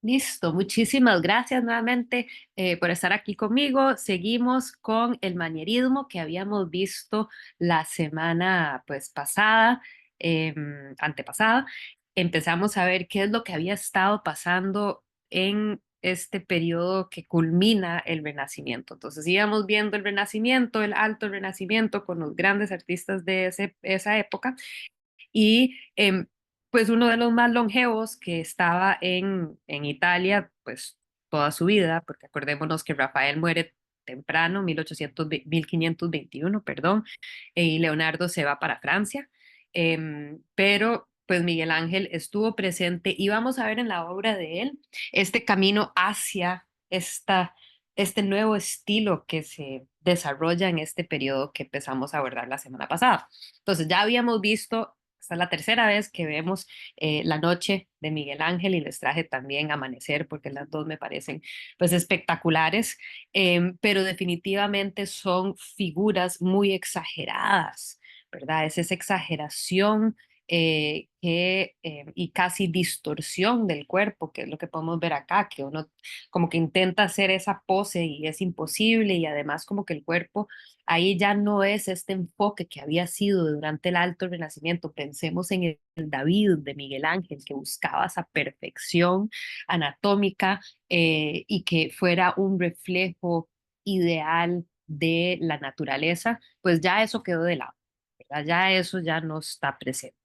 Listo, muchísimas gracias nuevamente por estar aquí conmigo. Seguimos con el manierismo que habíamos visto la semana pues pasada, antepasada. Empezamos a ver qué es lo que había estado pasando en este periodo que culmina el Renacimiento. Entonces íbamos viendo el Renacimiento, el Alto Renacimiento con los grandes artistas de esa época y pues uno de los más longevos que estaba en Italia, pues toda su vida, porque acordémonos que Rafael muere temprano, 1521, perdón, y Leonardo se va para Francia, pero pues Miguel Ángel estuvo presente y vamos a ver en la obra de él este camino hacia este nuevo estilo que se desarrolla en este periodo que empezamos a abordar la semana pasada. Entonces ya habíamos visto, esta es la tercera vez que vemos La Noche de Miguel Ángel y les traje también Amanecer porque las dos me parecen pues espectaculares, pero definitivamente son figuras muy exageradas, ¿verdad? Es esa exageración y casi distorsión del cuerpo, que es lo que podemos ver acá, que uno como que intenta hacer esa pose y es imposible y además como que el cuerpo ahí ya no es este enfoque que había sido durante el Alto Renacimiento. Pensemos en el David de Miguel Ángel, que buscaba esa perfección anatómica y que fuera un reflejo ideal de la naturaleza, pues ya eso quedó de lado, ¿verdad? Ya eso ya no está presente.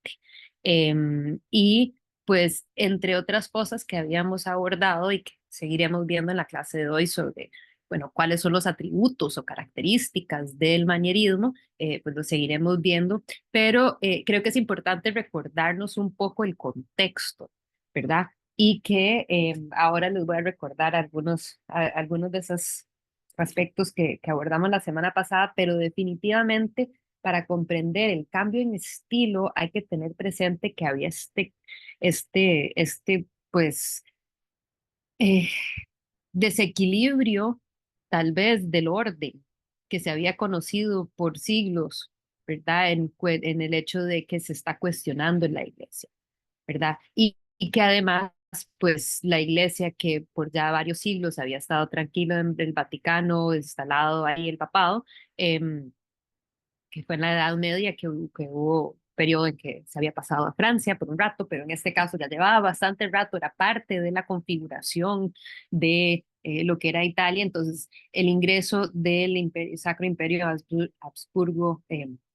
Y pues entre otras cosas que habíamos abordado y que seguiremos viendo en la clase de hoy sobre bueno, cuáles son los atributos o características del manierismo, pues lo seguiremos viendo, pero creo que es importante recordarnos un poco el contexto, ¿verdad? Y que ahora les voy a recordar algunos de esos aspectos que abordamos la semana pasada, pero definitivamente para comprender el cambio en estilo hay que tener presente que había pues, eh, desequilibrio tal vez del orden que se había conocido por siglos, ¿verdad? En el hecho de que se está cuestionando en la iglesia, ¿verdad? Y que además, pues la iglesia que por ya varios siglos había estado tranquilo en el Vaticano, instalado ahí el papado, que fue en la Edad Media que hubo periodo en que se había pasado a Francia por un rato, pero en este caso ya llevaba bastante rato, era parte de la configuración de lo que era Italia, entonces el ingreso del Sacro Imperio Habsburgo,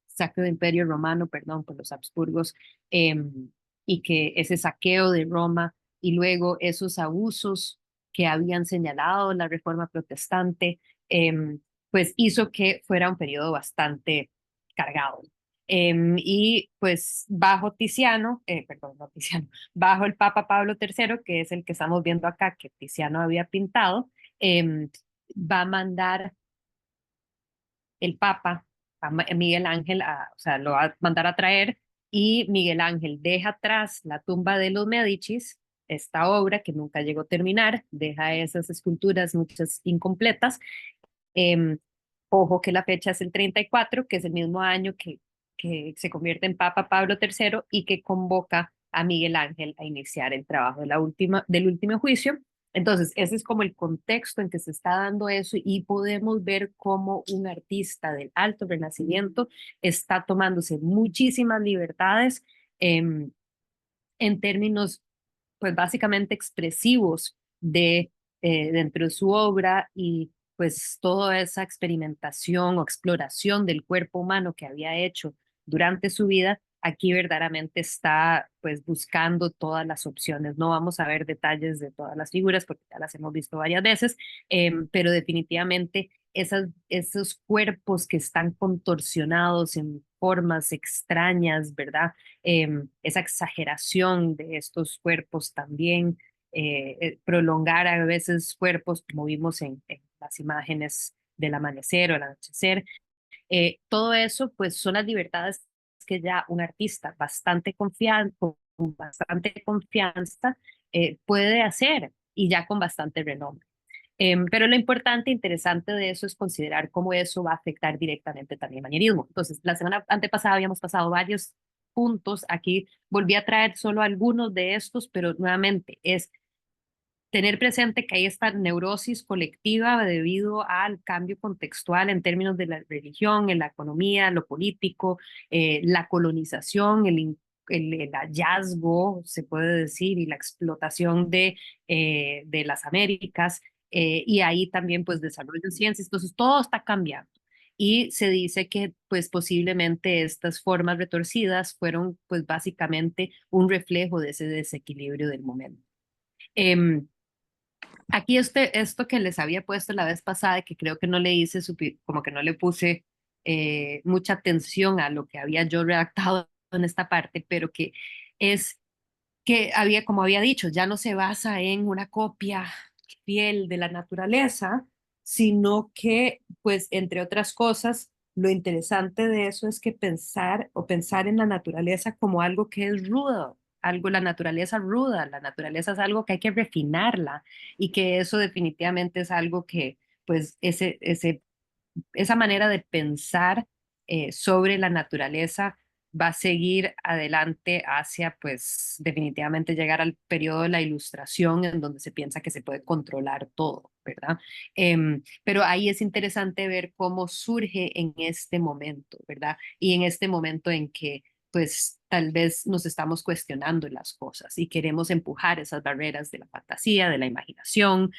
Sacro Imperio Romano, perdón, por los Habsburgos, eh, y que ese saqueo de Roma y luego esos abusos que habían señalado la Reforma Protestante, pues hizo que fuera un periodo bastante cargado. Y pues bajo Tiziano, perdón, no Tiziano, bajo el Papa Pablo III, que es el que estamos viendo acá, que Tiziano había pintado, va a mandar el Papa a Miguel Ángel, o sea, lo va a mandar a traer y Miguel Ángel deja atrás la tumba de los Médicis, esta obra que nunca llegó a terminar, deja esas esculturas muchas incompletas. Eh, Ojo que la fecha es el 34, que es el mismo año que se convierte en Papa Pablo III y que convoca a Miguel Ángel a iniciar el trabajo del último juicio. Entonces, ese es como el contexto en que se está dando eso y podemos ver cómo un artista del Alto Renacimiento está tomándose muchísimas libertades em, en términos, pues básicamente expresivos dentro de su obra y pues toda esa experimentación o exploración del cuerpo humano que había hecho durante su vida, aquí verdaderamente está pues buscando todas las opciones. No vamos a ver detalles de todas las figuras porque ya las hemos visto varias veces, pero definitivamente esos cuerpos que están contorsionados en formas extrañas, ¿verdad? Esa exageración de estos cuerpos también, prolongar a veces cuerpos como vimos en las imágenes del amanecer o el anochecer. Todo eso pues son las libertades que ya un artista con bastante confianza puede hacer y ya con bastante renombre. Pero lo importante e interesante de eso es considerar cómo eso va a afectar directamente también el manierismo. Entonces, la semana antepasada habíamos pasado varios puntos. Aquí volví a traer solo algunos de estos, pero nuevamente es tener presente que hay esta neurosis colectiva debido al cambio contextual en términos de la religión, en la economía, lo político, la colonización, el hallazgo, se puede decir, y la explotación de las Américas, y ahí también pues desarrollo de ciencias. Entonces todo está cambiando. Y se dice que pues posiblemente estas formas retorcidas fueron pues básicamente un reflejo de ese desequilibrio del momento. Em, Aquí esto que les había puesto la vez pasada, que creo que no le hice, como que no le puse mucha atención a lo que había yo redactado en esta parte, pero que es que había, como había dicho, ya no se basa en una copia fiel de la naturaleza, sino que, pues, entre otras cosas, lo interesante de eso es que pensar en la naturaleza como algo que es rudo, algo, la naturaleza ruda, la naturaleza es algo que hay que refinarla y que eso definitivamente es algo que, pues, esa manera de pensar sobre la naturaleza va a seguir adelante hacia, pues, definitivamente llegar al periodo de la Ilustración, en donde se piensa que se puede controlar todo, ¿verdad? Pero ahí es interesante ver cómo surge en este momento, ¿verdad? Y en este momento en que, pues, tal vez nos estamos cuestionando las cosas y queremos empujar esas barreras de la fantasía, de la imaginación.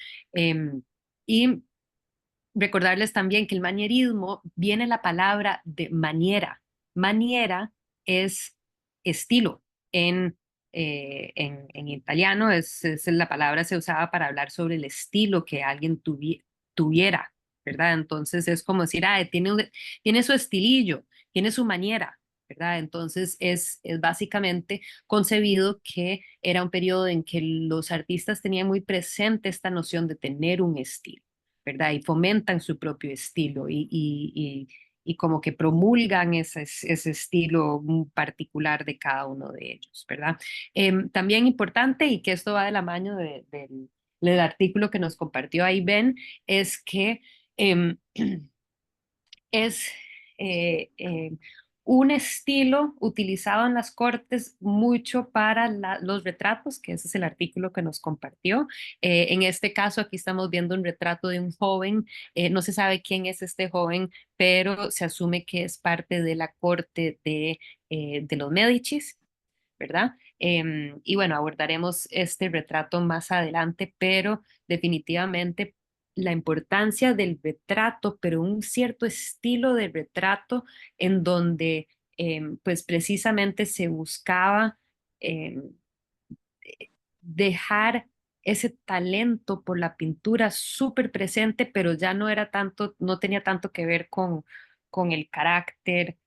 Y recordarles también que el manierismo viene la palabra de maniera. Maniera es estilo. En italiano es la palabra se usaba para hablar sobre el estilo que alguien tuviera, ¿verdad? Entonces es como decir, ah, tiene su estilillo, tiene su maniera, ¿verdad? Entonces es básicamente concebido que era un periodo en que los artistas tenían muy presente esta noción de tener un estilo, ¿verdad? Y fomentan su propio estilo y como que promulgan ese estilo particular de cada uno de ellos, ¿verdad? También importante, y que esto va de la mano del artículo que nos compartió ahí Ben, es que em, es eh, eh, un estilo utilizado en las cortes mucho para los retratos, que ese es el artículo que nos compartió. En este caso, aquí estamos viendo un retrato de un joven. No se sabe quién es este joven, pero se asume que es parte de la corte de los Médicis, ¿verdad? Y bueno, abordaremos este retrato más adelante, pero definitivamente la importancia del retrato, pero un cierto estilo de retrato en donde pues precisamente se buscaba em, dejar ese talento por la pintura súper presente, pero ya no era tanto, no tenía tanto que ver con el carácter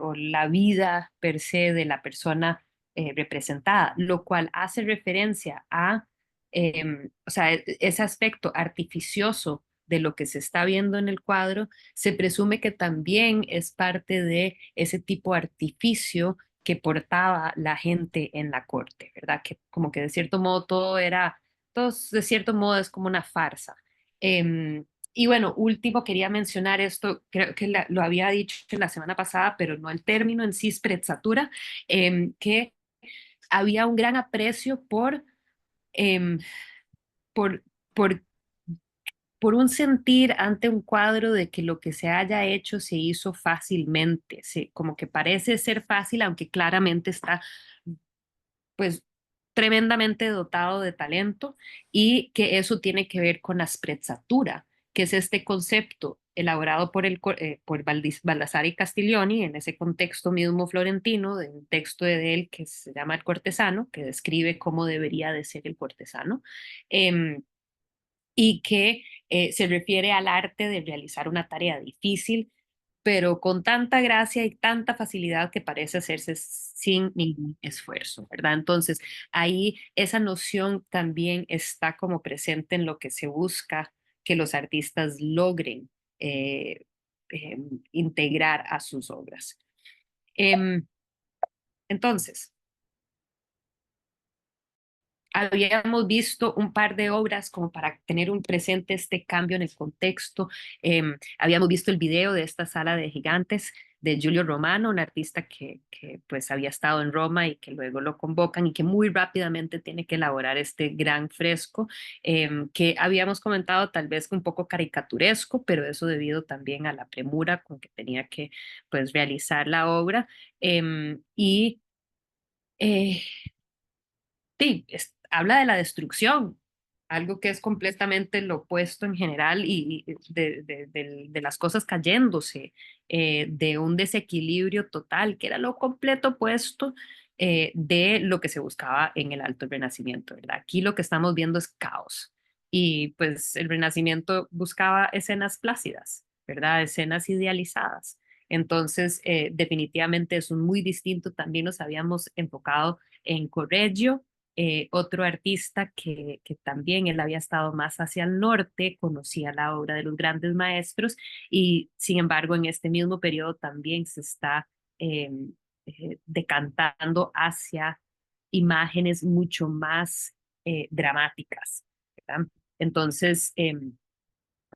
o la vida per se de la persona representada, lo cual hace referencia a, o sea, ese aspecto artificioso de lo que se está viendo en el cuadro, se presume que también es parte de ese tipo de artificio que portaba la gente en la corte, ¿verdad? Que como que de cierto modo todo de cierto modo es como una farsa. Y bueno, último, quería mencionar esto, creo que lo había dicho la semana pasada, pero no el término en sí, sprezzatura, que había un gran aprecio em, por, por por un sentir ante un cuadro de que lo que se haya hecho se hizo fácilmente, como que parece ser fácil, aunque claramente está pues tremendamente dotado de talento y que eso tiene que ver con la sprezzatura, que es este concepto elaborado por Baldassare y Castiglioni en ese contexto mismo florentino, de un texto de él que se llama El cortesano, que describe cómo debería de ser el cortesano. Em, y que se refiere al arte de realizar una tarea difícil, pero con tanta gracia y tanta facilidad que parece hacerse sin ningún esfuerzo, ¿verdad? Entonces, ahí esa noción también está como presente en lo que se busca que los artistas logren eh, integrar a sus obras. Em, entonces, habíamos visto un par de obras como para tener un presente este cambio en el contexto. Habíamos visto el video de esta sala de gigantes de Giulio Romano, un artista que pues había estado en Roma y que luego lo convocan y que muy rápidamente tiene que elaborar este gran fresco que habíamos comentado tal vez un poco caricaturesco, pero eso debido también a la premura con que tenía que pues realizar la obra. Y eh, sí, habla de la destrucción, algo que es completamente lo opuesto en general y de las cosas cayéndose, de un desequilibrio total, que era lo completo opuesto de lo que se buscaba en el Alto Renacimiento, ¿verdad? Aquí lo que estamos viendo es caos y pues el Renacimiento buscaba escenas plácidas, ¿verdad? Escenas idealizadas. Entonces, definitivamente es un muy distinto. También nos habíamos enfocado en Correggio, otro artista que también él había estado más hacia el norte, conocía la obra de los grandes maestros y sin embargo en este mismo periodo también se está eh, decantando hacia imágenes mucho más dramáticas, ¿verdad? Entonces,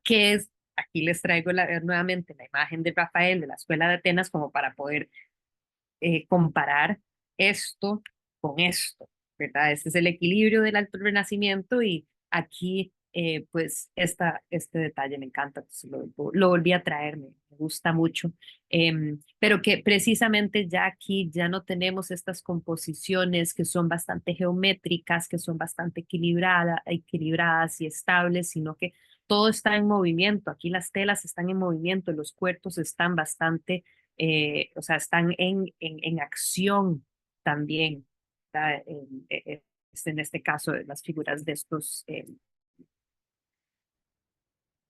¿qué es? Aquí les traigo nuevamente la imagen de Rafael de la Escuela de Atenas como para poder comparar esto con esto, ¿verdad? Este es el equilibrio del Alto Renacimiento y aquí, pues, este detalle me encanta, entonces lo volví a traer, me gusta mucho, pero que precisamente ya aquí ya no tenemos estas composiciones que son bastante geométricas, que son bastante equilibradas y estables, sino que todo está en movimiento. Aquí las telas están en movimiento, los cuerpos están bastante o sea, están en acción también, ¿verdad? En este caso, las figuras de estos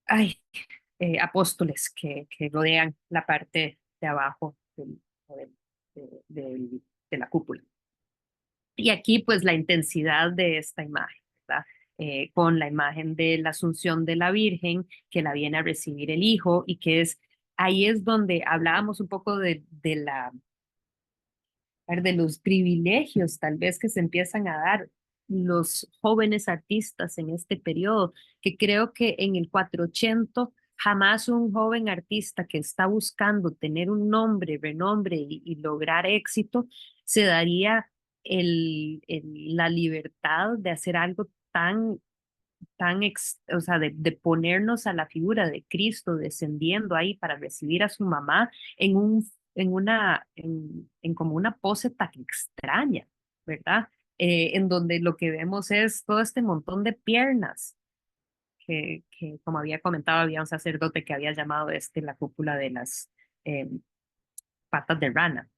ay, apóstoles que rodean la parte de abajo del- de la cúpula. Y aquí, pues, la intensidad de esta imagen, ¿verdad? Con la imagen de la Asunción de la Virgen, que la viene a recibir el Hijo y que es, ahí es donde hablábamos un poco de la de los privilegios tal vez que se empiezan a dar los jóvenes artistas en este periodo, que creo que en el 480 jamás un joven artista que está buscando tener un nombre, renombre y lograr éxito, se daría la libertad de hacer algo o sea, de ponernos a la figura de Cristo descendiendo ahí para recibir a su mamá en como una pose tan extraña, ¿verdad? En donde lo que vemos es todo este montón de piernas que como había comentado, había un sacerdote que había llamado la cúpula de las eh, patas de rana.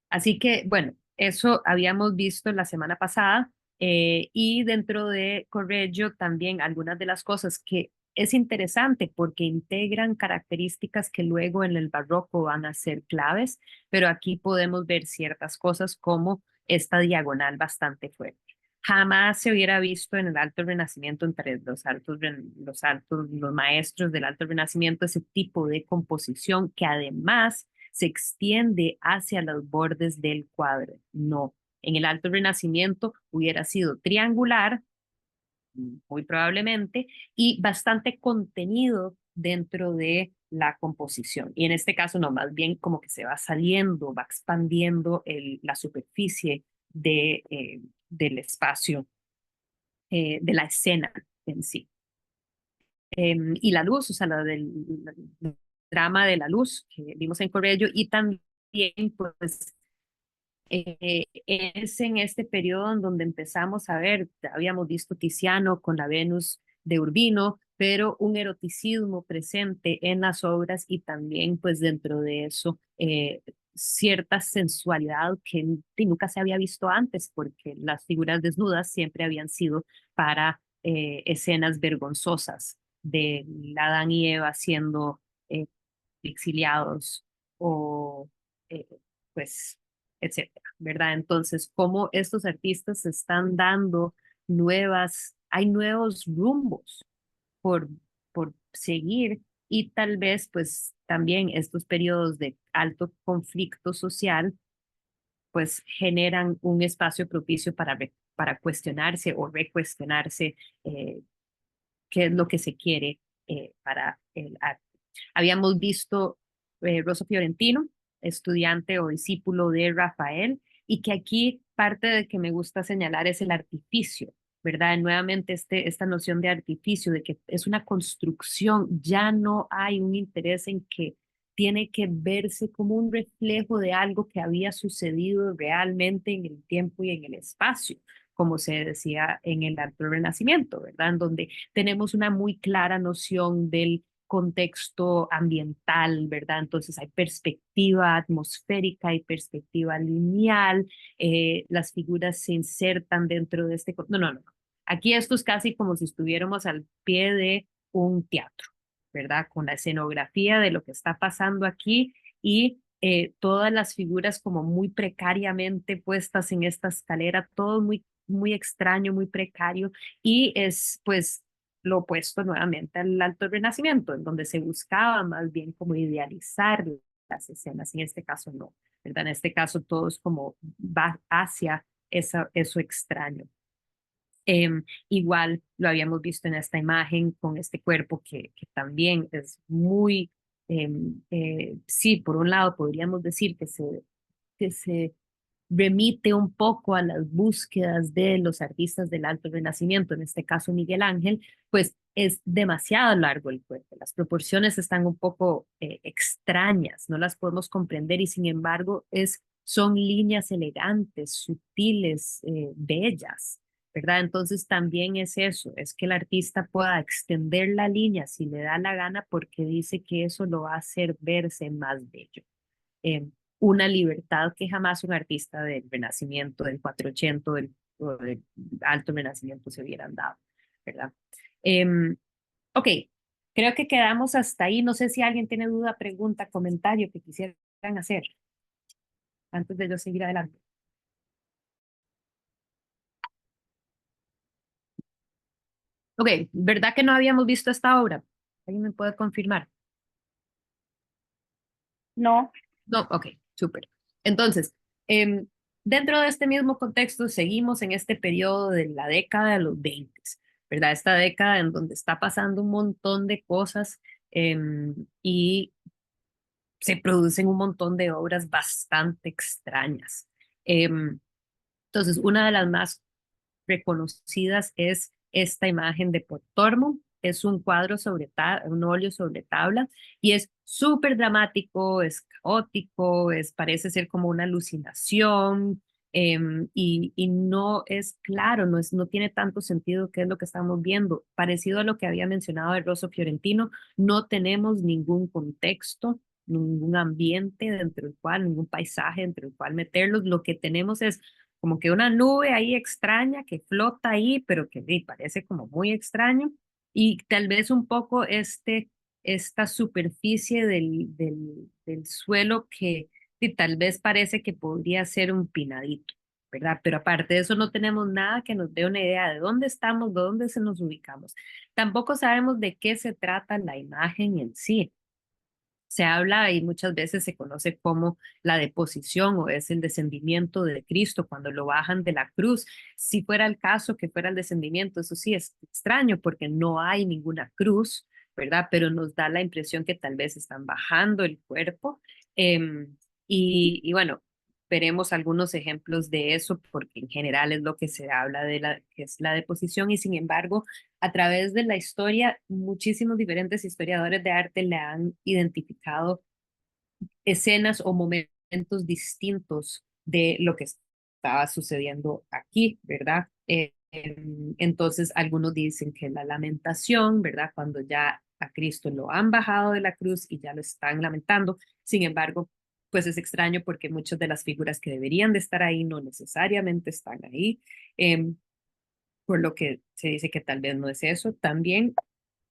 Así que, bueno, eso habíamos visto la semana pasada y dentro de Correggio también algunas de las cosas que es interesante porque integran características que luego en el barroco van a ser claves, pero aquí podemos ver ciertas cosas como esta diagonal bastante fuerte. Jamás se hubiera visto en el Alto Renacimiento, entre los maestros del Alto Renacimiento, ese tipo de composición que además se extiende hacia los bordes del cuadro. No, en el Alto Renacimiento hubiera sido triangular, muy probablemente, y bastante contenido dentro de la composición. Y en este caso, no, más bien como que se va saliendo, va expandiendo la superficie del espacio, de la escena en sí. Y la luz, o sea, la drama de la luz que vimos en Corello, y también, pues, es en este periodo en donde empezamos a ver, habíamos visto Tiziano con la Venus de Urbino, pero un eroticismo presente en las obras y también pues dentro de eso cierta sensualidad que nunca se había visto antes, porque las figuras desnudas siempre habían sido para escenas vergonzosas de Adán y Eva siendo eh, exiliados o eh, pues etcétera, ¿verdad? Entonces, cómo estos artistas se están dando hay nuevos rumbos por, por seguir y tal vez pues también estos periodos de alto conflicto social pues generan un espacio propicio para cuestionarse o recuestionarse qué es lo que se quiere para el arte. Habíamos visto Rosso Fiorentino, estudiante o discípulo de Rafael, y que aquí parte de que me gusta señalar es el artificio, ¿verdad? Nuevamente esta noción de artificio, de que es una construcción, ya no hay un interés en que tiene que verse como un reflejo de algo que había sucedido realmente en el tiempo y en el espacio, como se decía en el Alto Renacimiento, ¿verdad? En donde tenemos una muy clara noción del contexto ambiental, ¿verdad? Entonces hay perspectiva atmosférica y perspectiva lineal, las figuras se insertan dentro de este... No, no, no. Aquí esto es casi como si estuviéramos al pie de un teatro, ¿verdad? Con la escenografía de lo que está pasando aquí y todas las figuras como muy precariamente puestas en esta escalera, todo muy, muy extraño, muy precario y es pues lo opuesto nuevamente al Alto Renacimiento, en donde se buscaba más bien como idealizar las escenas, en este caso no, ¿verdad? En este caso todo es como va hacia eso extraño. Igual lo habíamos visto en esta imagen con este cuerpo que también es muy, sí, por un lado podríamos decir que se remite un poco a las búsquedas de los artistas del Alto Renacimiento, en este caso Miguel Ángel, pues es demasiado largo el cuerpo, las proporciones están un poco extrañas, no las podemos comprender y sin embargo son líneas elegantes, sutiles, bellas. ¿Verdad? Entonces también es eso, es que el artista pueda extender la línea si le da la gana porque dice que eso lo va a hacer verse más bello. Eh, una libertad que jamás un artista del Renacimiento, del 480 o del Alto Renacimiento se hubieran dado, ¿verdad? Ok, creo que quedamos hasta ahí. No sé si alguien tiene duda, pregunta, comentario que quisieran hacer antes de yo seguir adelante. Ok, ¿verdad que no habíamos visto esta obra? ¿Alguien me puede confirmar? No, No, ok, súper. Entonces, em, dentro de este mismo contexto, seguimos en este periodo de la década de los 20, ¿verdad? Esta década en donde está pasando un montón de cosas y se producen un montón de obras bastante extrañas. Em, entonces, una de las más reconocidas es esta imagen de Portormo. Es un cuadro un óleo sobre tabla y es súper dramático, es caótico, parece ser como una alucinación y no es claro, no tiene tanto sentido qué es lo que estamos viendo. Parecido a lo que había mencionado el Rosso Fiorentino, no tenemos ningún contexto, ningún ambiente dentro del cual, ningún paisaje dentro del cual meterlos. Lo que tenemos es como que una nube ahí extraña que flota ahí, pero que parece como muy extraño, y tal vez un poco esta superficie del suelo que tal vez parece que podría ser un pinadito, ¿verdad? Pero aparte de eso no tenemos nada que nos dé una idea de dónde estamos, de dónde se nos ubicamos. Tampoco sabemos de qué se trata la imagen en sí. Se habla y muchas veces se conoce como la deposición o es el descendimiento de Cristo cuando lo bajan de la cruz. Si fuera el caso que fuera el descendimiento, eso sí es extraño porque no hay ninguna cruz, ¿verdad? Pero nos da la impresión que tal vez están bajando el cuerpo. Y bueno, veremos algunos ejemplos de eso porque en general es lo que se habla de que es la deposición y sin embargo a través de la historia, muchísimos diferentes historiadores de arte le han identificado escenas o momentos distintos de lo que estaba sucediendo aquí, ¿verdad? Entonces, algunos dicen que la lamentación, ¿verdad? Cuando ya a Cristo lo han bajado de la cruz y ya lo están lamentando. Sin embargo, pues es extraño porque muchas de las figuras que deberían de estar ahí no necesariamente están ahí. Eh, por lo que se dice que tal vez no es eso. También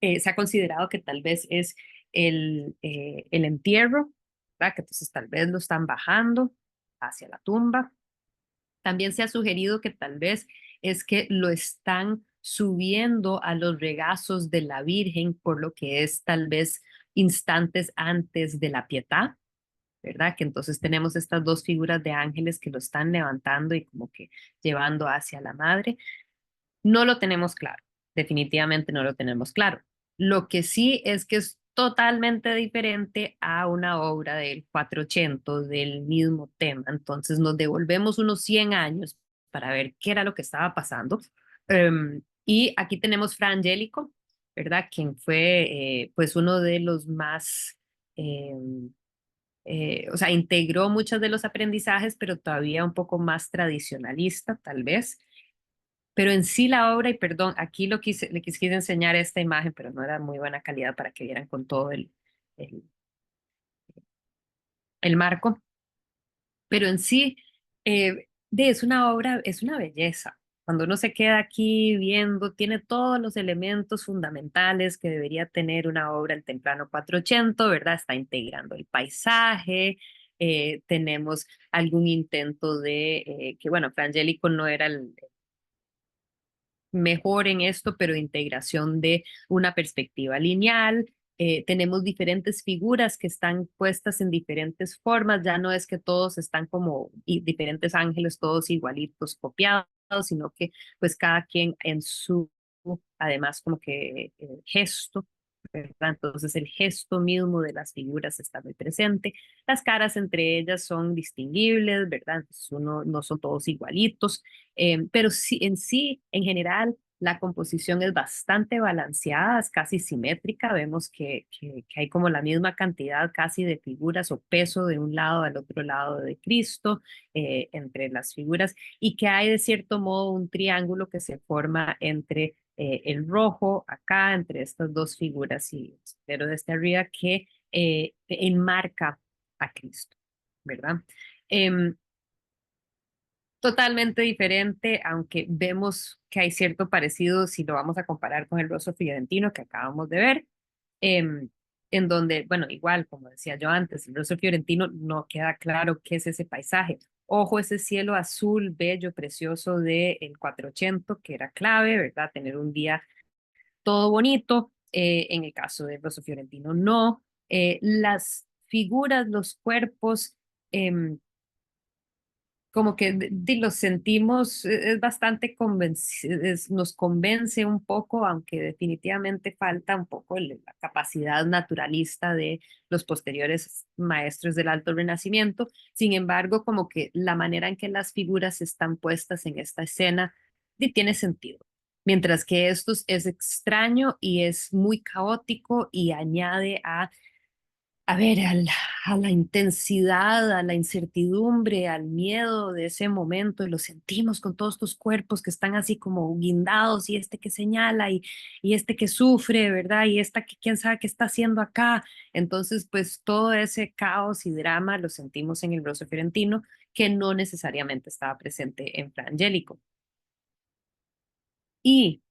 se ha considerado que tal vez es el entierro, ¿verdad? Que entonces tal vez lo están bajando hacia la tumba. También se ha sugerido que tal vez es que lo están subiendo a los regazos de la Virgen, por lo que es tal vez instantes antes de la Pietà, ¿verdad? Que entonces tenemos estas dos figuras de ángeles que lo están levantando y como que llevando hacia la madre. No lo tenemos claro, definitivamente no lo tenemos claro. Lo que sí es que totalmente diferente a una obra del 480 del mismo tema. Entonces nos devolvemos unos 100 años para ver qué era lo que estaba pasando. Y aquí tenemos Fra Angelico, ¿verdad? Quien fue pues uno de los más, o sea, integró muchos de los aprendizajes, pero todavía un poco más tradicionalista, tal vez. Pero en sí la obra, y perdón, aquí le quise enseñar esta imagen, pero no era muy buena calidad para que vieran con todo el, el marco. Pero en sí, es una obra, es una belleza. Cuando uno se queda aquí viendo, tiene todos los elementos fundamentales que debería tener una obra el Temprano 480, ¿verdad? Está integrando el paisaje, tenemos algún intento de, que bueno, Frangélico no era el mejor en esto, pero integración de una perspectiva lineal. Tenemos diferentes figuras que están puestas en diferentes formas, ya no es que todos están como diferentes ángeles, todos igualitos, copiados, sino que pues cada quien en su, además como que gesto, ¿verdad? Entonces el gesto mismo de las figuras está muy presente. Las caras entre ellas son distinguibles, ¿verdad? Entonces uno, no son todos igualitos. Pero sí, en sí, en general, la composición es bastante balanceada, es casi simétrica. Vemos que hay como la misma cantidad casi de figuras o peso de un lado al otro lado de Cristo entre las figuras y que hay de cierto modo un triángulo que se forma entre el rojo acá, entre estas dos figuras y pero desde arriba que enmarca a Cristo, ¿verdad? Em, Totalmente diferente, aunque vemos que hay cierto parecido si lo vamos a comparar con el rostro fiorentino que acabamos de ver, em, en donde, bueno, igual, como decía yo antes, el rostro fiorentino no queda claro qué es ese paisaje. Ojo, ese cielo azul, bello, precioso de el 480, que era clave, ¿verdad? Tener un día todo bonito. En el caso del rostro fiorentino, no. Las figuras, los cuerpos, como que los sentimos, es bastante nos convence un poco, aunque definitivamente falta un poco la capacidad naturalista de los posteriores maestros del Alto Renacimiento. Sin embargo, como que la manera en que las figuras están puestas en esta escena tiene sentido. Mientras que esto es extraño y es muy caótico y añade a ver, a la intensidad, a la incertidumbre, al miedo de ese momento, y lo sentimos con todos estos cuerpos que están así como guindados, y este que señala, y este que sufre, ¿verdad? Y esta que quién sabe qué está haciendo acá. Entonces, pues todo ese caos y drama lo sentimos en el Rosso Fiorentino, que no necesariamente estaba presente en Fra Angelico. Y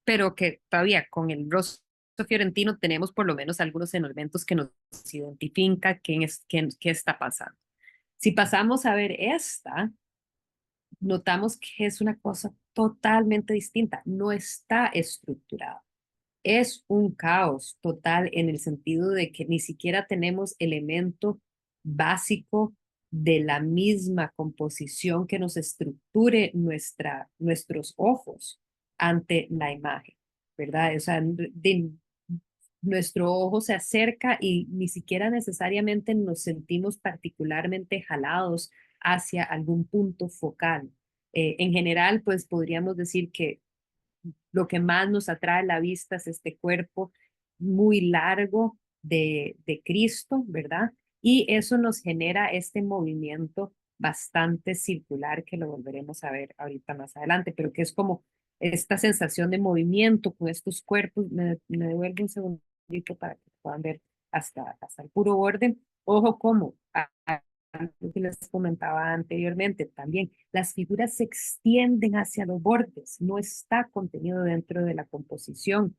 pero que todavía con el rostro fiorentino tenemos por lo menos algunos elementos que nos identifican qué está pasando. Si pasamos a ver esta, notamos que es una cosa totalmente distinta, no está estructurada. Es un caos total en el sentido de que ni siquiera tenemos elemento básico de la misma composición que nos estructure nuestros ojos ante la imagen, ¿verdad? O sea, nuestro ojo se acerca y ni siquiera necesariamente nos sentimos particularmente jalados hacia algún punto focal. En general, pues podríamos decir que lo que más nos atrae a la vista es este cuerpo muy largo de Cristo, ¿verdad? Y eso nos genera este movimiento bastante circular que lo volveremos a ver ahorita más adelante, pero que es como esta sensación de movimiento con estos cuerpos. Me devuelvo un segundito para que puedan ver hasta el puro borde. Ojo como lo que les comentaba anteriormente también, las figuras se extienden hacia los bordes, no está contenido dentro de la composición.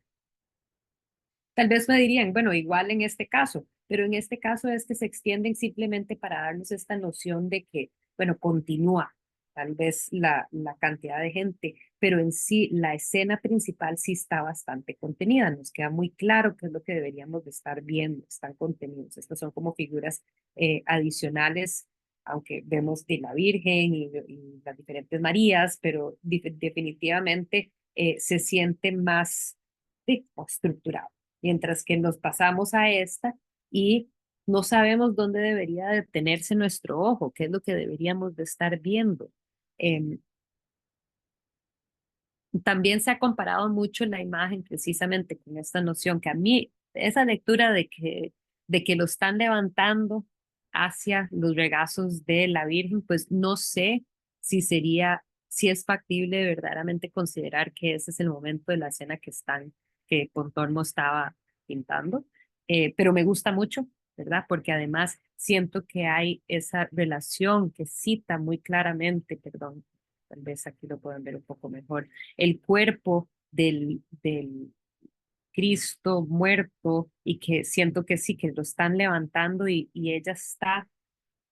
Tal vez me dirían, bueno, igual en este caso, pero en este caso es que se extienden simplemente para darnos esta noción de que, bueno, continúa tal vez la cantidad de gente, pero en sí la escena principal sí está bastante contenida, nos queda muy claro qué es lo que deberíamos de estar viendo, están contenidos. Estas son como figuras adicionales, aunque vemos de la Virgen y las diferentes Marías, pero definitivamente se siente más sí, está estructurado. Mientras que nos pasamos a esta y no sabemos dónde debería detenerse nuestro ojo, qué es lo que deberíamos de estar viendo. Em, También se ha comparado mucho la imagen precisamente con esta noción que a mí, esa lectura de que lo están levantando hacia los regazos de la Virgen, pues no sé si sería, si es factible verdaderamente considerar que ese es el momento de la escena que Pontormo estaba pintando. Pero me gusta mucho, ¿verdad? Porque además siento que hay esa relación que cita muy claramente, perdón, tal vez aquí lo pueden ver un poco mejor, el cuerpo del Cristo muerto y que siento que sí, que lo están levantando y ella está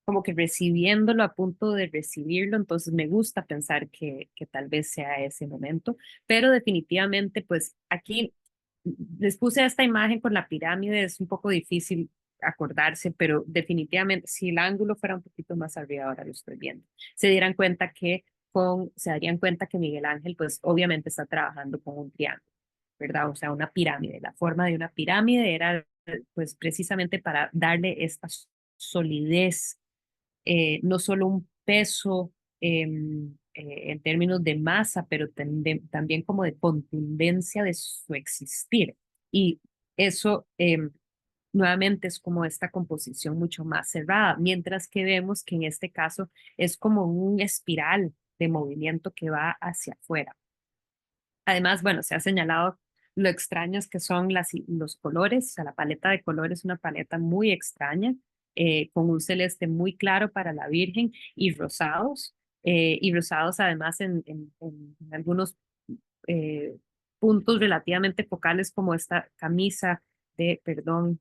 como que recibiéndolo a punto de recibirlo, entonces me gusta pensar que tal vez sea ese momento, pero definitivamente pues aquí les puse esta imagen con la pirámide, es un poco difícil acordarse, pero definitivamente si el ángulo fuera un poquito más arriba, ahora lo estoy viendo, se darían cuenta que Miguel Ángel pues obviamente está trabajando con un triángulo, ¿verdad? O sea, una pirámide. La forma de una pirámide era pues precisamente para darle esta solidez, no solo un peso en términos de masa, pero también como de contundencia de su existir. Y eso nuevamente es como esta composición mucho más cerrada, mientras que vemos que en este caso es como un espiral de movimiento que va hacia afuera. Además, bueno, se ha señalado lo extraños que son los colores, o sea, la paleta de colores es una paleta muy extraña, con un celeste muy claro para la Virgen y rosados además en algunos eh, puntos relativamente focales como esta camisa perdón,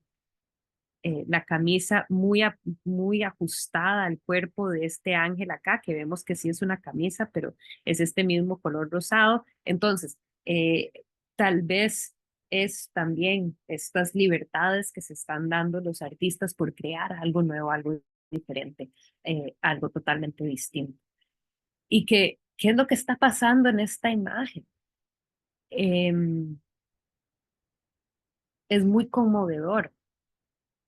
la camisa muy ajustada al cuerpo de este ángel acá, que vemos que sí es una camisa, pero es este mismo color rosado. Entonces, tal vez es también estas libertades que se están dando los artistas por crear algo nuevo, algo diferente, algo totalmente distinto. ¿Y qué es lo que está pasando en esta imagen? Em, es muy conmovedor,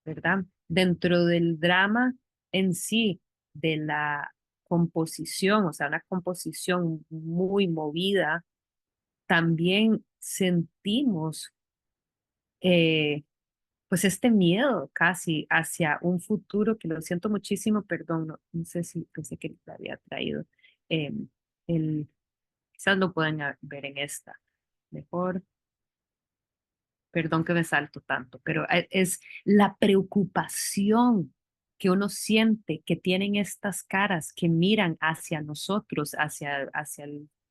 ¿verdad? Dentro del drama en sí, de la composición, o sea, una composición muy movida, también sentimos pues este miedo casi hacia un futuro que lo siento muchísimo, perdón, no sé si pensé que lo había traído. eh, el, Quizás lo pueden ver en esta. Mejor. Perdón que me salto tanto, pero es la preocupación que uno siente que tienen estas caras que miran hacia nosotros, hacia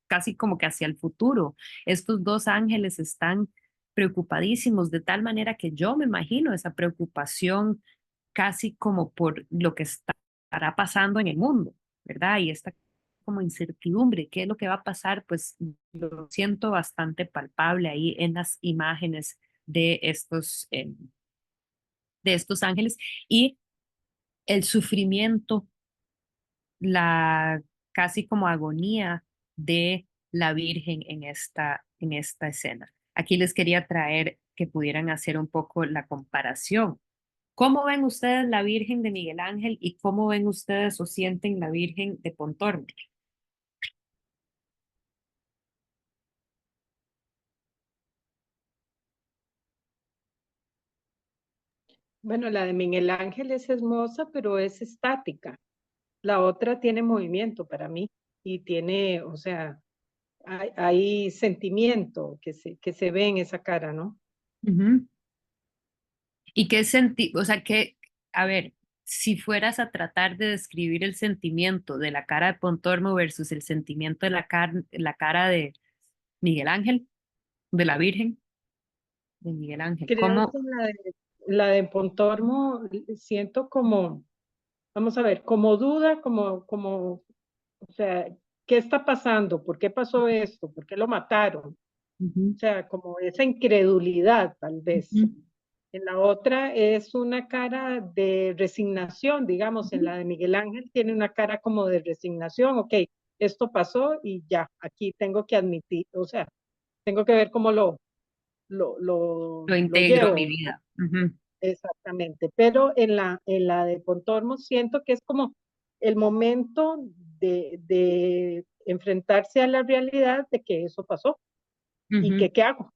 casi como que hacia el futuro. Estos dos ángeles están preocupadísimos de tal manera que yo me imagino esa preocupación casi como por lo que estará pasando en el mundo, ¿verdad? Y esta como incertidumbre, ¿qué es lo que va a pasar? Pues lo siento bastante palpable ahí en las imágenes de de estos ángeles y el sufrimiento, la casi como agonía de la Virgen en esta escena. Aquí les quería traer que pudieran hacer un poco la comparación. ¿Cómo ven ustedes la Virgen de Miguel Ángel y cómo ven ustedes o sienten la Virgen de Pontormo? Bueno, la de Miguel Ángel es hermosa, pero es estática. La otra tiene movimiento para mí y tiene, o sea, hay sentimiento que se ve en esa cara, ¿no? Ujú. ¿Y qué sentí? O sea, a ver, si fueras a tratar de describir el sentimiento de la cara de Pontormo versus el sentimiento de la cara de Miguel Ángel, de la Virgen de Miguel Ángel, Creo ¿cómo? que la de Pontormo siento como, vamos a ver, como duda, o sea, ¿qué está pasando? ¿Por qué pasó esto? ¿Por qué lo mataron? Ujú, O sea, como esa incredulidad, tal vez. ujú, En la otra es una cara de resignación, digamos, en ujú. la de Miguel Ángel tiene una cara como de resignación, ok, esto pasó y ya, aquí tengo que admitir, o sea, tengo que ver Lo lo integro a mi llevo. vida. Ujú, Exactamente, pero en la de Pontormo siento que es como el momento de enfrentarse a la realidad de que eso pasó y ujú. que qué hago.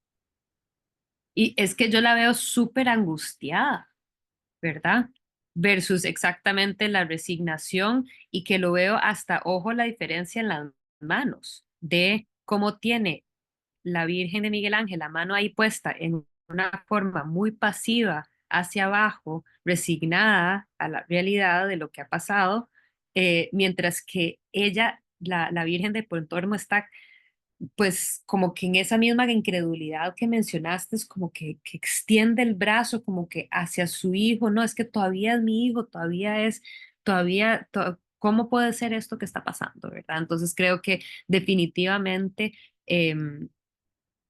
Y es que yo la veo súper angustiada, ¿verdad? Versus exactamente la resignación y que lo veo hasta, ojo, la diferencia en las manos, de cómo tiene la Virgen de Miguel Ángel la mano ahí puesta en una forma muy pasiva hacia abajo, resignada a la realidad de lo que ha pasado, mientras que ella, la Virgen de Pontormo, está pues como que en esa misma incredulidad que mencionaste, es como que extiende el brazo como que hacia su hijo, no, es que todavía es mi hijo, todavía es, ¿cómo puede ser esto que está pasando, verdad? Entonces creo que definitivamente em,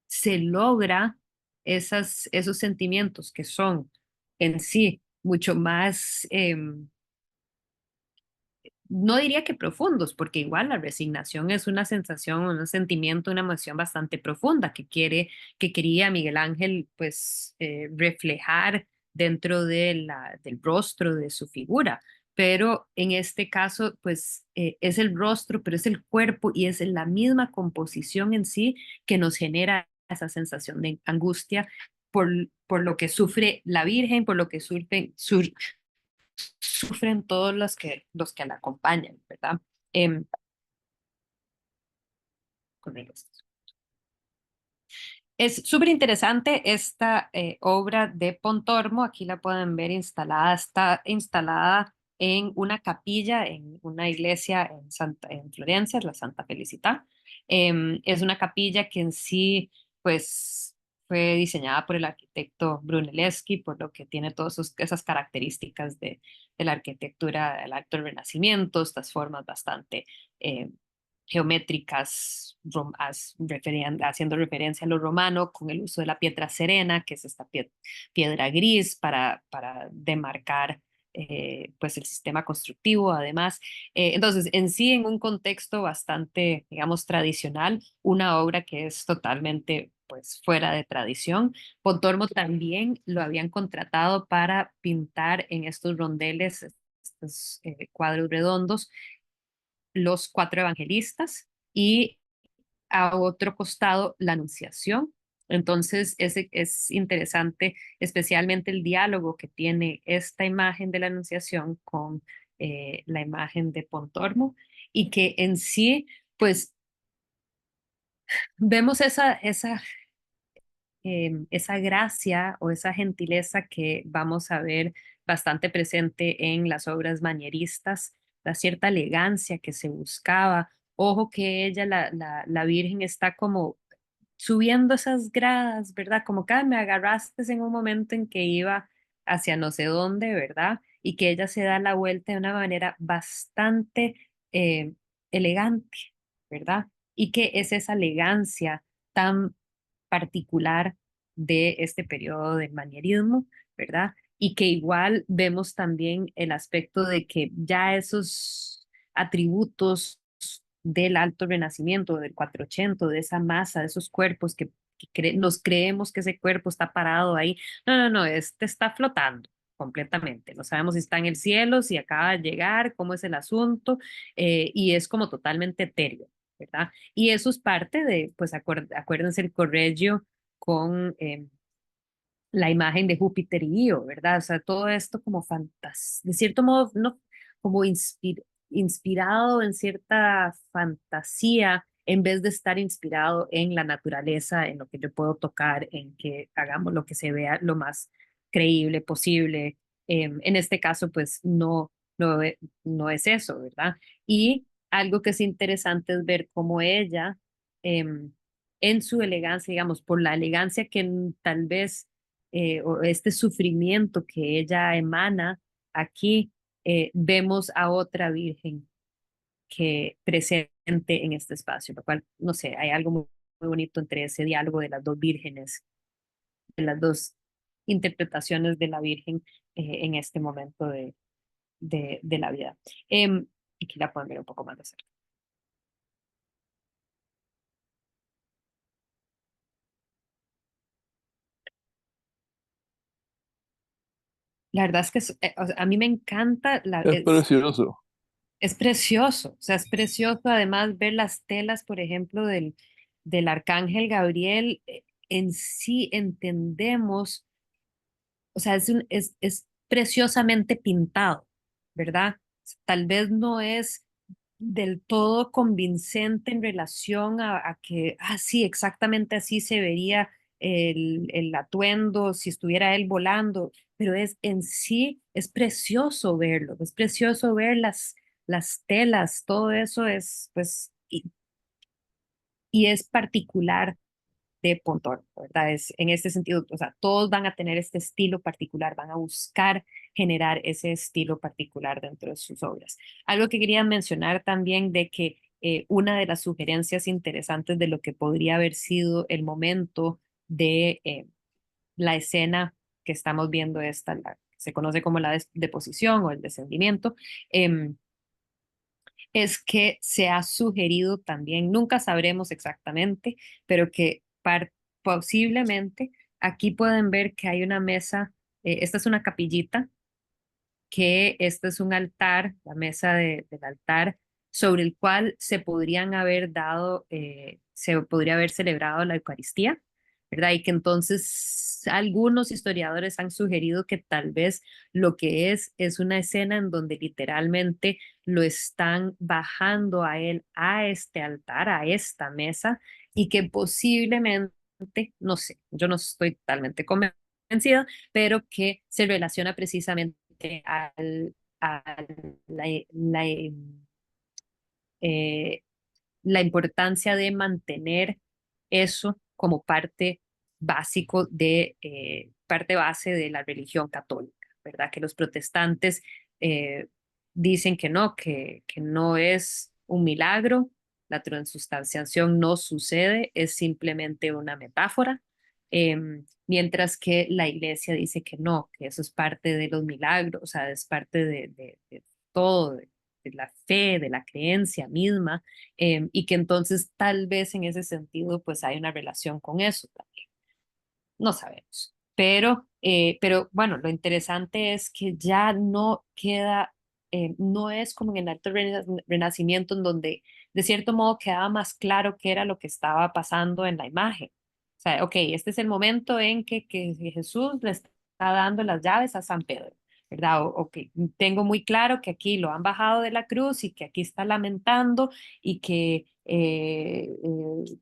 se logra esos sentimientos que son en sí mucho más no diría que profundos, porque igual la resignación es una sensación, un sentimiento, una emoción bastante profunda que quería Miguel Ángel, pues, reflejar dentro del rostro de su figura. Pero en este caso, pues, es el rostro, pero es el cuerpo y es la misma composición en sí que nos genera esa sensación de angustia por, por lo que sufre la Virgen, por lo que sufren todos los que la acompañan, ¿verdad? Em, con ellos. Es súper interesante esta obra de Pontormo, aquí la pueden ver instalada, está instalada en una capilla, en una iglesia en Florencia, es la Santa Felicita. Es una capilla que en sí, pues, fue diseñada por el arquitecto Brunelleschi, por lo que tiene todas esas características de la arquitectura del Alto Renacimiento, estas formas bastante eh, geométricas, haciendo referencia a lo romano, con el uso de la piedra serena, que es esta piedra gris para demarcar pues el sistema constructivo, además. Entonces, en sí, en un contexto bastante, digamos, tradicional, una obra que es totalmente pues fuera de tradición. Pontormo también lo habían contratado para pintar en estos rondeles, estos cuadros redondos, los cuatro evangelistas y a otro costado la Anunciación. Entonces, es interesante, especialmente el diálogo que tiene esta imagen de la Anunciación con la imagen de Pontormo y que en sí, pues, vemos esa gracia o esa gentileza que vamos a ver bastante presente en las obras manieristas, la cierta elegancia que se buscaba. Ojo que ella, la Virgen, está como subiendo esas gradas, ¿verdad? Como que me agarraste en un momento en que iba hacia no sé dónde, ¿verdad? Y que ella se da la vuelta de una manera bastante elegante, ¿verdad? Y que es esa elegancia tan particular de este periodo del manierismo, ¿verdad? Y que igual vemos también el aspecto de que ya esos atributos del Alto Renacimiento, del 480, de esa masa, de esos cuerpos nos creemos que ese cuerpo está parado ahí. No, no, no, este está flotando completamente. No sabemos si está en el cielo, si acaba de llegar, cómo es el asunto, y es como totalmente etéreo, ¿verdad? Y eso es parte de, pues acuérdense el corregio con la imagen de Júpiter y Io, ¿verdad? O sea, todo esto como de cierto modo, no, como inspirado en cierta fantasía, en vez de estar inspirado en la naturaleza, en lo que yo puedo tocar, en que hagamos lo que se vea lo más creíble posible. En este caso, pues no es eso, ¿verdad? Y algo que es interesante es ver cómo ella, em, en su elegancia, digamos, por la elegancia que tal vez o este sufrimiento que ella emana aquí, vemos a otra virgen que presente en este espacio, lo cual, no sé, hay algo muy bonito entre ese diálogo de las dos vírgenes, de las dos interpretaciones de la Virgen en este momento de la vida. Aquí la pueden ver un poco más de cerca. la verdad es que o sea, a mí me encanta, Es precioso. es precioso, o sea, es precioso además ver las telas, por ejemplo, del arcángel Gabriel. En sí entendemos, o sea, es preciosamente pintado, ¿verdad? Tal vez no es del todo convincente en relación a que, sí, exactamente así se vería el atuendo si estuviera él volando, pero es en sí, es precioso verlo, es precioso ver las telas, todo eso es, pues, y es particular de Pontormo, ¿verdad? Es en este sentido, o sea, todos van a tener este estilo particular, van a buscar generar ese estilo particular dentro de sus obras. Algo que quería mencionar también de que una de las sugerencias interesantes de lo que podría haber sido el momento de la escena que estamos viendo esta, se conoce como la deposición o el descendimiento, em, es que se ha sugerido también, nunca sabremos exactamente, pero que posiblemente aquí pueden ver que hay una mesa, esta es una capillita, que este es un altar, la mesa del altar, sobre el cual se podrían haber dado, se podría haber celebrado la Eucaristía, ¿verdad? Y que entonces algunos historiadores han sugerido que tal vez lo que es una escena en donde literalmente lo están bajando a él, a este altar, a esta mesa, y que posiblemente, no sé, yo no estoy totalmente convencida, pero que se relaciona precisamente a eh, la importancia de mantener eso como parte básico parte base de la religión católica, ¿verdad? Que los protestantes eh, dicen que no es un milagro, la transubstanciación no sucede, es simplemente una metáfora, mientras que la iglesia dice que no, que eso es parte de los milagros, o sea, es parte de todo, de la fe, de la creencia misma, y que entonces tal vez en ese sentido pues hay una relación con eso también. No sabemos. Pero bueno, lo interesante es que ya no queda, no es como en el Alto Renacimiento en donde de cierto modo quedaba más claro qué era lo que estaba pasando en la imagen. O sea, ok, este es el momento en que Jesús le está dando las llaves a San Pedro, ¿verdad? Ok, tengo muy claro que aquí lo han bajado de la cruz y que aquí está lamentando y que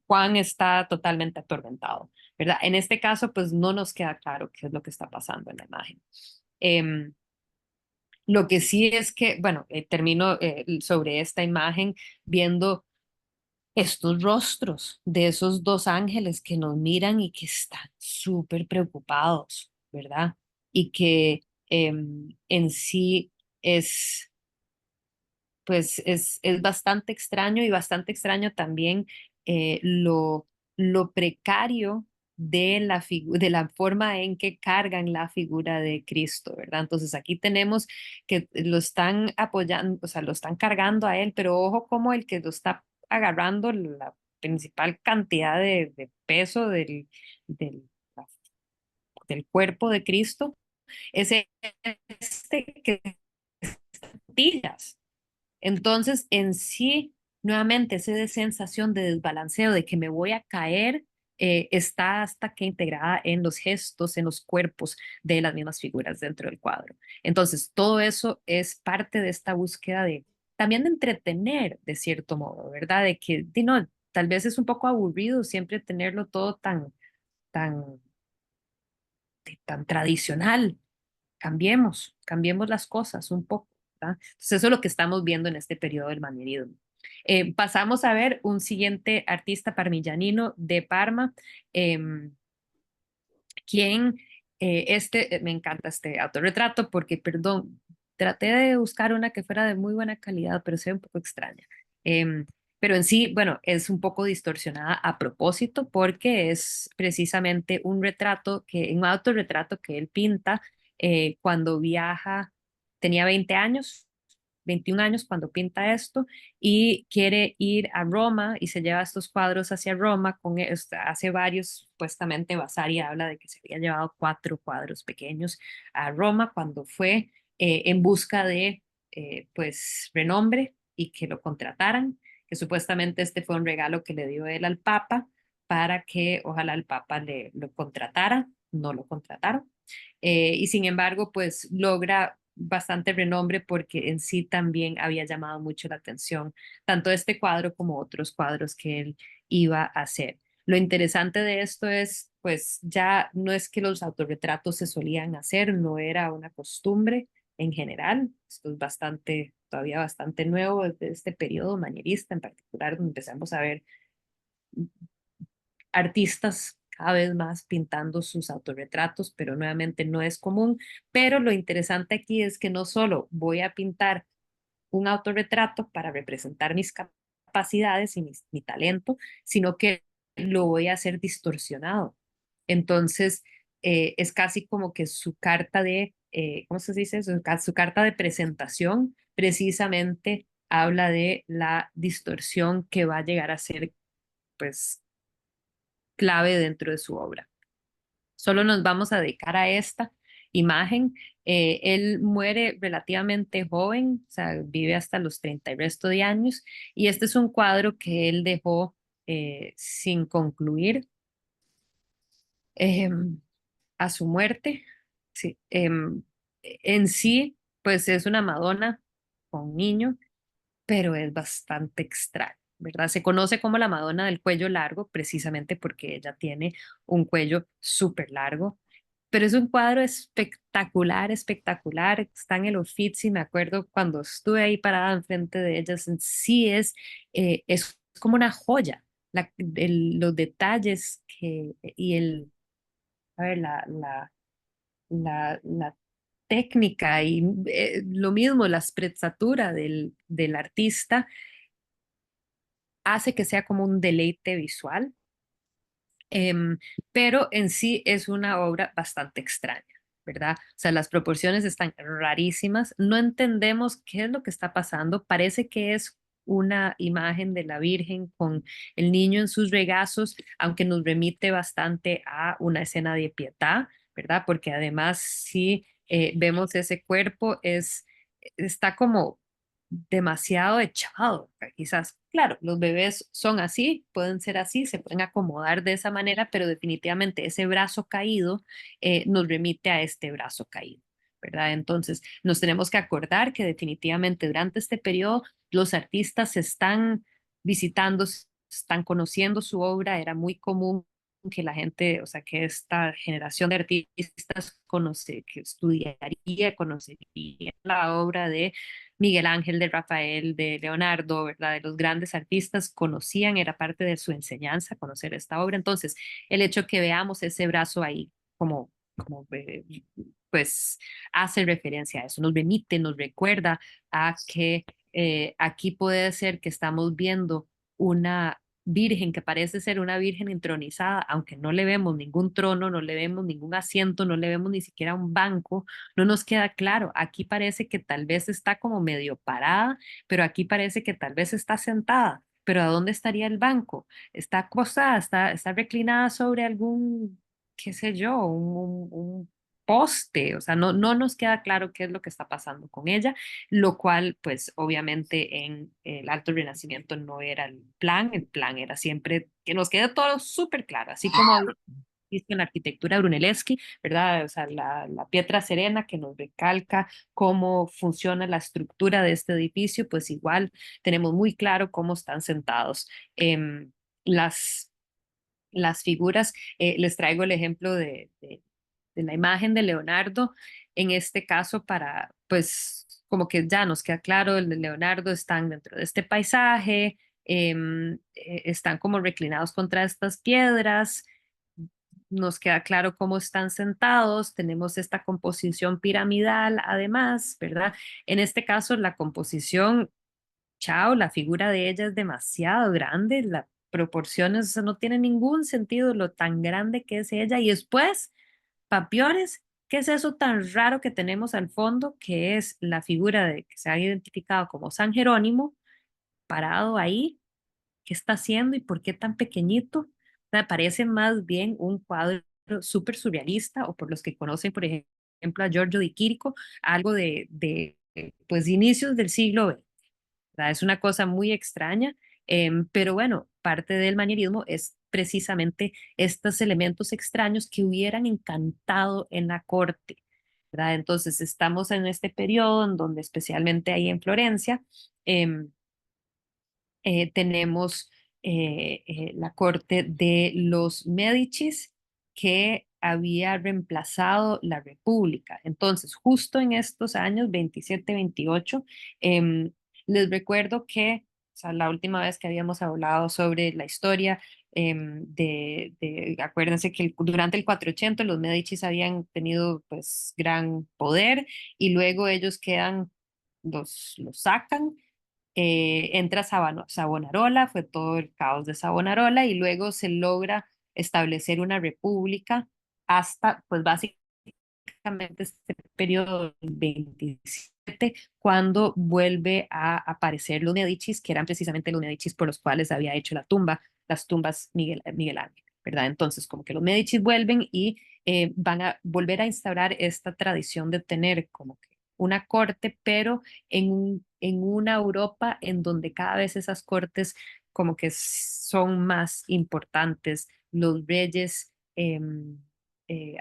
Juan está totalmente atormentado, ¿verdad? En este caso, pues no nos queda claro qué es lo que está pasando en la imagen. Em, lo que sí es que, bueno, termino sobre esta imagen viendo estos rostros de esos dos ángeles que nos miran y que están súper preocupados, ¿verdad? Y que en sí es pues es bastante extraño y bastante extraño también lo precario de de la forma en que cargan la figura de Cristo, ¿verdad? Entonces aquí tenemos que lo están apoyando, o sea, lo están cargando a él, pero ojo como el que lo está agarrando la principal cantidad de peso del, del cuerpo de Cristo es este que tiras. Entonces, en sí, nuevamente, esa sensación de desbalanceo, de que me voy a caer, está hasta que integrada en los gestos, en los cuerpos de las mismas figuras dentro del cuadro. Entonces, todo eso es parte de esta búsqueda de también de entretener, de cierto modo, ¿verdad? De que, no, tal vez es un poco aburrido siempre tenerlo todo tan, tan tradicional. Cambiemos las cosas un poco, ¿verdad? Entonces eso es lo que estamos viendo en este periodo del manierismo. Pasamos a ver un siguiente artista parmigianino de Parma, quien me encanta este autorretrato porque, perdón, traté de buscar una que fuera de muy buena calidad, pero se ve un poco extraña. Pero en sí, bueno, es un poco distorsionada a propósito porque es precisamente un autorretrato que él pinta cuando viaja, tenía 20 años, 21 años cuando pinta esto y quiere ir a Roma y se lleva estos cuadros hacia Roma. Hace varios, supuestamente Vasari habla de que se había llevado 4 cuadros pequeños a Roma cuando fue en busca de pues renombre y que lo contrataran, que supuestamente este fue un regalo que le dio él al Papa para que ojalá el Papa lo contratara, no lo contrataron. Y sin embargo, pues logra bastante renombre porque en sí también había llamado mucho la atención, tanto este cuadro como otros cuadros que él iba a hacer. Lo interesante de esto es, pues ya no es que los autorretratos se solían hacer, no era una costumbre en general. Esto es bastante, todavía bastante nuevo desde este periodo manierista en particular, donde empezamos a ver artistas cada vez más pintando sus autorretratos, pero nuevamente no es común. Pero lo interesante aquí es que no solo voy a pintar un autorretrato para representar mis capacidades y mi talento, sino que lo voy a hacer distorsionado. Entonces, es casi como que su carta de, ¿cómo se dice? Su carta de presentación precisamente habla de la distorsión que va a llegar a ser, pues, clave dentro de su obra. Solo nos vamos a dedicar a esta imagen. Él muere relativamente joven, o sea, vive hasta los 30 y resto de años, y este es un cuadro que él dejó sin concluir a su muerte. Sí, en sí, pues es una Madonna con un niño, pero es bastante extraño, ¿verdad? Se conoce como la Madonna del cuello largo precisamente porque ella tiene un cuello súper largo, pero es un cuadro espectacular, espectacular. Está en el Uffizi, me acuerdo cuando estuve ahí parada enfrente de ellas, en sí es como una joya. Los detalles y a ver, la técnica y lo mismo, la sprezzatura del artista hace que sea como un deleite visual, em, pero en sí es una obra bastante extraña, ¿verdad? O sea, las proporciones están rarísimas, no entendemos qué es lo que está pasando, parece que es una imagen de la Virgen con el niño en sus regazos, aunque nos remite bastante a una escena de Pietà, ¿verdad? Porque además si vemos ese cuerpo está como demasiado echado, quizás. Claro, los bebés son así, pueden ser así, se pueden acomodar de esa manera, pero definitivamente ese brazo caído nos remite a este brazo caído, ¿verdad? Entonces, nos tenemos que acordar que definitivamente durante este periodo los artistas están visitando, están conociendo su obra, era muy común que la gente, o sea, que esta generación de artistas que estudiaría, conocería la obra de Miguel Ángel, de Rafael, de Leonardo, ¿verdad? De los grandes artistas conocían, era parte de su enseñanza conocer esta obra. Entonces, el hecho que veamos ese brazo ahí como pues hace referencia a eso, nos remite, nos recuerda a que aquí puede ser que estamos viendo una virgen que parece ser una virgen entronizada, aunque no le vemos ningún trono, no le vemos ningún asiento, no le vemos ni siquiera un banco, no nos queda claro. Aquí parece que tal vez está como medio parada, pero aquí parece que tal vez está sentada. Pero ¿a dónde estaría el banco? Está acostada, está reclinada sobre algún, qué sé yo, un poste. O sea, no nos queda claro qué es lo que está pasando con ella, lo cual, pues obviamente en el Alto Renacimiento no era el plan era siempre que nos quede todo súper claro, así como visto en la arquitectura Brunelleschi, ¿verdad? O sea, la Pietra Serena que nos recalca cómo funciona la estructura de este edificio, pues igual tenemos muy claro cómo están sentados las, las figuras. Les traigo el ejemplo de la imagen de Leonardo, en este caso para, pues, como que ya nos queda claro, el de Leonardo están dentro de este paisaje, están como reclinados contra estas piedras, nos queda claro cómo están sentados, tenemos esta composición piramidal además, ¿verdad? En este caso, la composición, chao, la figura de ella es demasiado grande, las proporciones, o sea, no tiene ningún sentido lo tan grande que es ella. Y después, Papiones, ¿qué es eso tan raro que tenemos al fondo? Que es la figura de que se ha identificado como San Jerónimo, parado ahí. ¿Qué está haciendo y por qué tan pequeñito? O sea, parece más bien un cuadro súper surrealista, o por los que conocen, por ejemplo, a Giorgio di Chirico, algo pues, inicios del siglo XX. ¿Verdad? Es una cosa muy extraña, pero bueno, parte del manierismo es precisamente estos elementos extraños que hubieran encantado en la corte. ¿Verdad? Entonces, estamos en este periodo en donde, especialmente ahí en Florencia, em, tenemos la corte de los Médicis, que había reemplazado la República. Entonces, justo en estos años 27, 28, les recuerdo que, o sea, la última vez que habíamos hablado sobre la historia, acuérdense que durante el 480 los Médicis habían tenido pues gran poder, y luego ellos quedan, los sacan, entra Savonarola, fue todo el caos de Savonarola, y luego se logra establecer una república hasta, pues básicamente, este periodo del 27, cuando vuelve a aparecer los Medicis, que eran precisamente los Medicis por los cuales había hecho las tumbas Miguel Ángel, ¿verdad? Entonces, como que los Medicis vuelven y van a volver a instaurar esta tradición de tener como que una corte, pero en una Europa en donde cada vez esas cortes como que son más importantes. Los reyes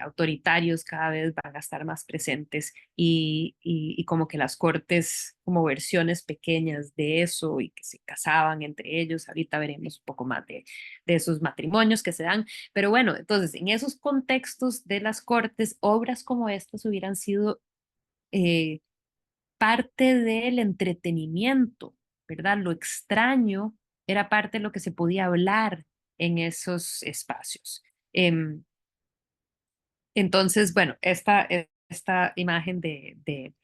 autoritarios cada vez van a estar más presentes, y como que las cortes como versiones pequeñas de eso, y que se casaban entre ellos. Ahorita veremos un poco más de esos matrimonios que se dan. Pero bueno, entonces en esos contextos de las cortes, obras como estas hubieran sido eh, parte del entretenimiento, ¿verdad? Lo extraño era parte de lo que se podía hablar en esos espacios. Entonces, bueno, esta imagen de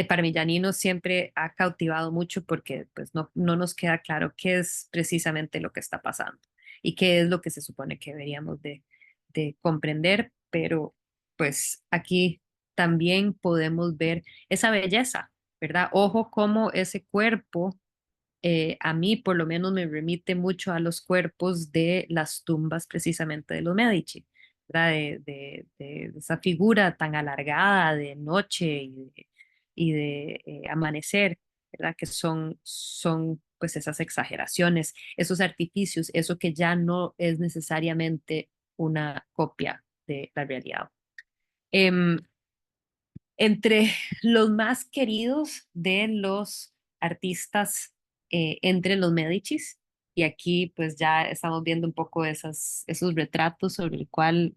Parmigianino siempre ha cautivado mucho, porque pues no nos queda claro qué es precisamente lo que está pasando y qué es lo que se supone que deberíamos de comprender, pero pues aquí también podemos ver esa belleza, ¿verdad? Ojo cómo ese cuerpo, a mí por lo menos me remite mucho a los cuerpos de las tumbas precisamente de los Medici, ¿verdad? De esa figura tan alargada de noche y de amanecer, ¿verdad? Que son pues esas exageraciones, esos artificios, eso que ya no es necesariamente una copia de la realidad. Em, Entre los más queridos de los artistas, entre los Medicis, y aquí pues ya estamos viendo un poco esos retratos sobre el cual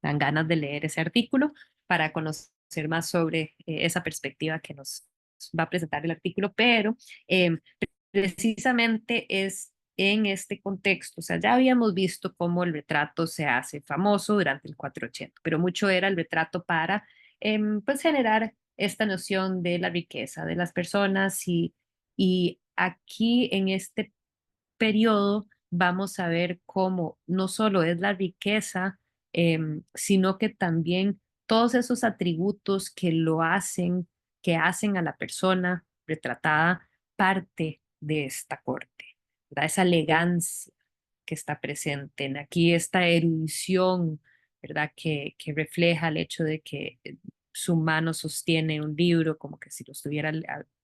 dan ganas de leer ese artículo para conocer más sobre esa perspectiva que nos va a presentar el artículo, pero precisamente es en este contexto. O sea, ya habíamos visto cómo el retrato se hace famoso durante el 480, pero mucho era el retrato para pues generar esta noción de la riqueza de las personas, y aquí en este periodo vamos a ver cómo no solo es la riqueza, sino que también todos esos atributos que hacen a la persona retratada parte de esta corte, ¿verdad? Esa elegancia que está presente en aquí, esta erudición, ¿verdad? Que refleja el hecho de que su mano sostiene un libro como que si lo estuviera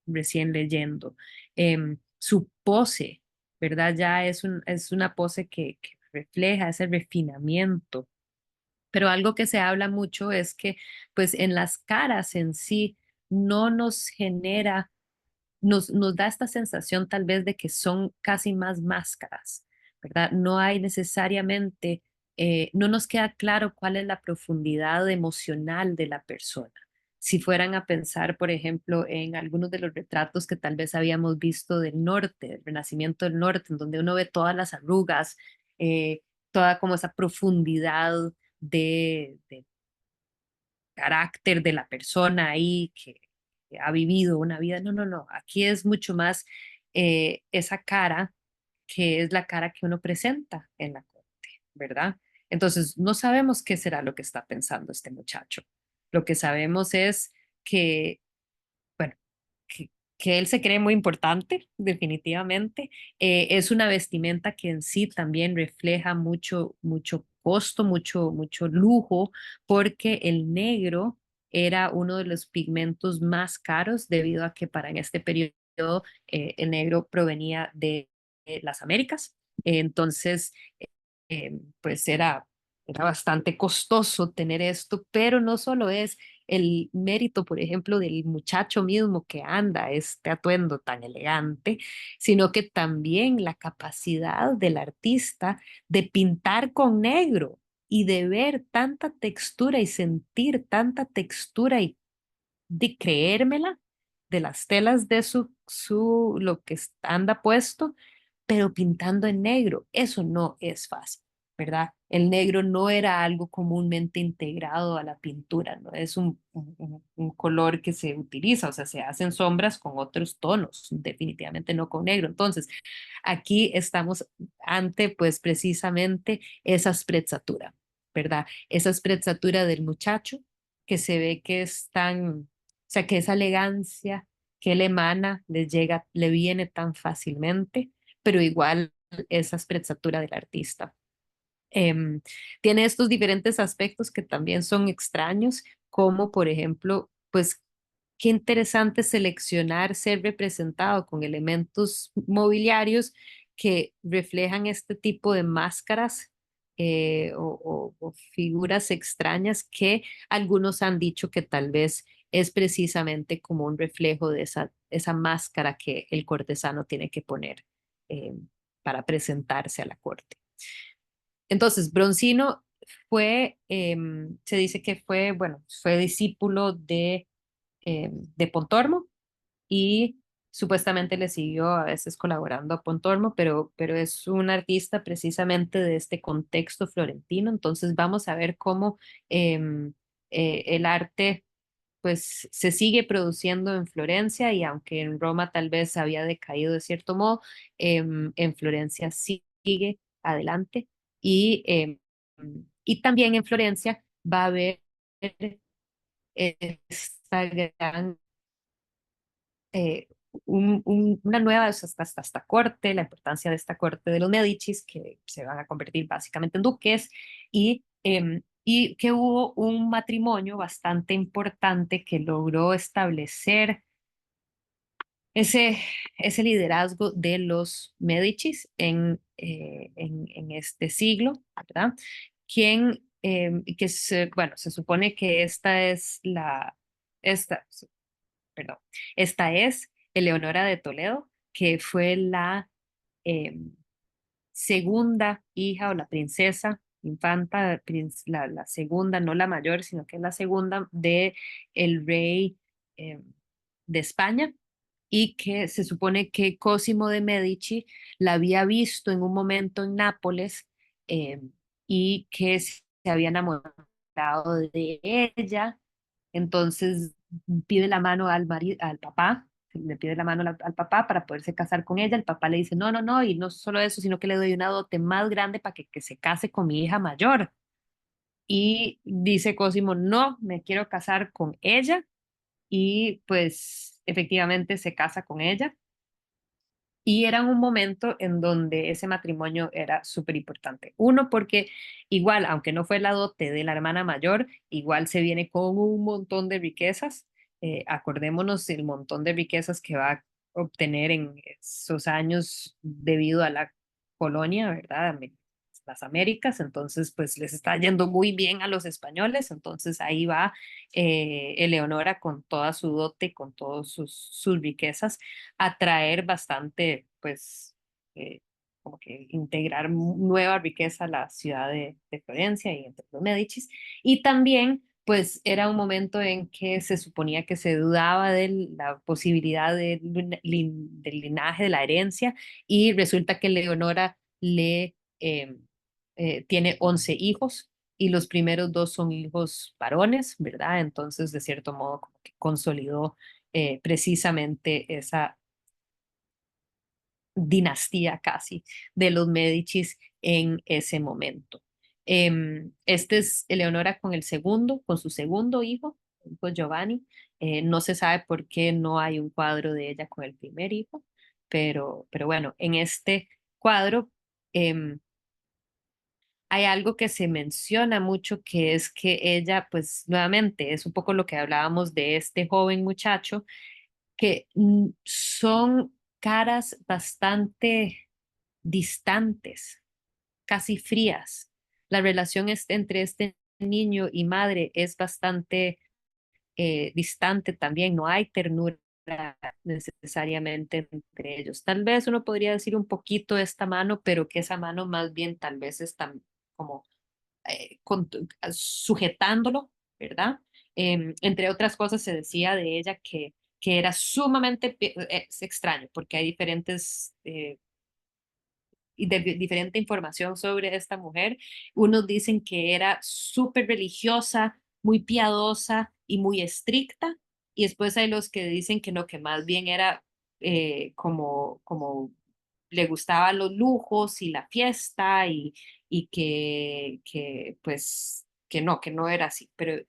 recién leyendo. Su pose, ¿verdad? Ya es una pose que refleja ese refinamiento. Pero algo que se habla mucho es que, pues, en las caras en sí no nos genera, nos da esta sensación tal vez de que son casi más máscaras, ¿verdad? No hay necesariamente, no nos queda claro cuál es la profundidad emocional de la persona. Si fueran a pensar, por ejemplo, en algunos de los retratos que tal vez habíamos visto del norte, del Renacimiento del Norte, en donde uno ve todas las arrugas, toda como esa profundidad de carácter de la persona ahí que ha vivido una vida. No, no, no. Aquí es mucho más esa cara, que es la cara que uno presenta en la corte, ¿verdad? Entonces, no sabemos qué será lo que está pensando este muchacho. Lo que sabemos es que, bueno, que él se cree muy importante, definitivamente. Es una vestimenta que en sí también refleja mucho, mucho costo, mucho lujo, porque el negro era uno de los pigmentos más caros debido a que para en este periodo el negro provenía de las Américas. Entonces, pues era bastante costoso tener esto, pero no solo es el mérito, por ejemplo, del muchacho mismo que anda este atuendo tan elegante, sino que también la capacidad del artista de pintar con negro y de ver tanta textura y sentir tanta textura y de creérmela de las telas de lo que anda puesto, pero pintando en negro. Eso no es fácil, ¿verdad? El negro no era algo comúnmente integrado a la pintura, no es un color que se utiliza, o sea, se hacen sombras con otros tonos, definitivamente no con negro. Entonces, aquí estamos ante, pues, precisamente esa sprezzatura, ¿verdad? Esa sprezzatura del muchacho que se ve que es tan, o sea, que esa elegancia que él emana le llega, le viene tan fácilmente, pero igual esa sprezzatura del artista. Em, Tiene estos diferentes aspectos que también son extraños, como por ejemplo, pues qué interesante seleccionar ser representado con elementos mobiliarios que reflejan este tipo de máscaras o figuras extrañas que algunos han dicho que tal vez es precisamente como un reflejo de esa máscara que el cortesano tiene que poner eh, para presentarse a la corte. Entonces, Broncino fue, se dice que fue, bueno, fue discípulo de Pontormo y supuestamente le siguió a veces colaborando a Pontormo, pero es un artista precisamente de este contexto florentino. Entonces, vamos a ver cómo el arte pues se sigue produciendo en Florencia y aunque en Roma tal vez había decaído de cierto modo, en Florencia sigue adelante y también en Florencia va a haber esta gran eh, una nueva hasta esta corte, la importancia de esta corte de los Medicis, que se van a convertir básicamente en duques, y que hubo un matrimonio bastante importante que logró establecer ese, ese liderazgo de los Medicis en este siglo, ¿verdad? Quien, bueno, se supone que esta, perdón, esta es Eleonora de Toledo, que fue la eh, segunda hija o la princesa, infanta, la segunda, no la mayor, sino que es la segunda de el rey eh, de España y que se supone que Cosimo de Medici la había visto en un momento en Nápoles eh, y que se había enamorado de ella. Entonces pide la mano al papá, le pide la mano al papá para poderse casar con ella. El papá le dice, no, no, no, y no solo eso, sino que le doy una dote más grande para que se case con mi hija mayor. Y dice Cosimo, no, me quiero casar con ella y pues efectivamente se casa con ella. Y era un momento en donde ese matrimonio era súper importante. Uno, porque igual, aunque no fue la dote de la hermana mayor, igual se viene con un montón de riquezas. Acordémonos el montón de riquezas que va a obtener en esos años debido a la colonia, ¿verdad? Las Américas, entonces pues les está yendo muy bien a los españoles, entonces ahí va Eleonora con toda su dote, con todas sus riquezas atraer bastante, pues, como que integrar nueva riqueza a la ciudad de Florencia y entre los Médicis. Y también, pues, era un momento en que se suponía que se dudaba de la posibilidad del linaje, de la herencia, y resulta que Leonora tiene 11 hijos. Y los primeros dos son hijos varones, ¿verdad? Entonces, de cierto modo, como que consolidó precisamente esa dinastía casi de los Médicis en ese momento. Este es Eleonora con el segundo, con su segundo hijo, pues Giovanni. No se sabe por qué no hay un cuadro de ella con el primer hijo, pero bueno, en este cuadro em, hay algo que se menciona mucho, que es que ella, pues nuevamente, es un poco lo que hablábamos de este joven muchacho, que son caras bastante distantes, casi frías. La relación entre este niño y madre es bastante distante también, no hay ternura necesariamente entre ellos. Tal vez uno podría decir un poquito de esta mano, pero que esa mano más bien tal vez está como sujetándolo, ¿verdad? Entre otras cosas se decía de ella que era sumamente, es extraño, porque hay diferentes y de diferente información sobre esta mujer. Unos dicen que era súper religiosa, muy piadosa y muy estricta, y después hay los que dicen que no, que más bien era como le gustaban los lujos y la fiesta y que pues que no era así, pero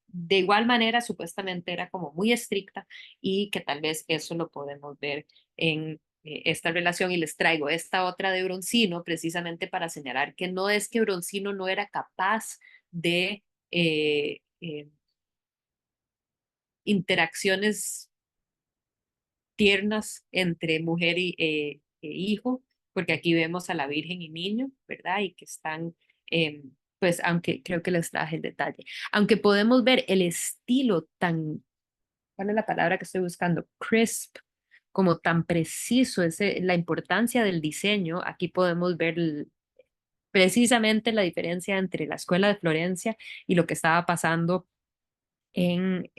de igual manera supuestamente era como muy estricta y que tal vez eso lo podemos ver en esta relación y les traigo esta otra de Broncino precisamente para señalar que no es que Broncino no era capaz de interacciones tiernas entre mujer e hijo, porque aquí vemos a la Virgen y niño, ¿verdad? Y que están, pues aunque creo que les traje el detalle, aunque podemos ver el estilo tan, ¿cuál es la palabra que estoy buscando? Crisp, como tan preciso, la importancia del diseño, aquí podemos ver precisamente la diferencia entre la escuela de Florencia y lo que estaba pasando en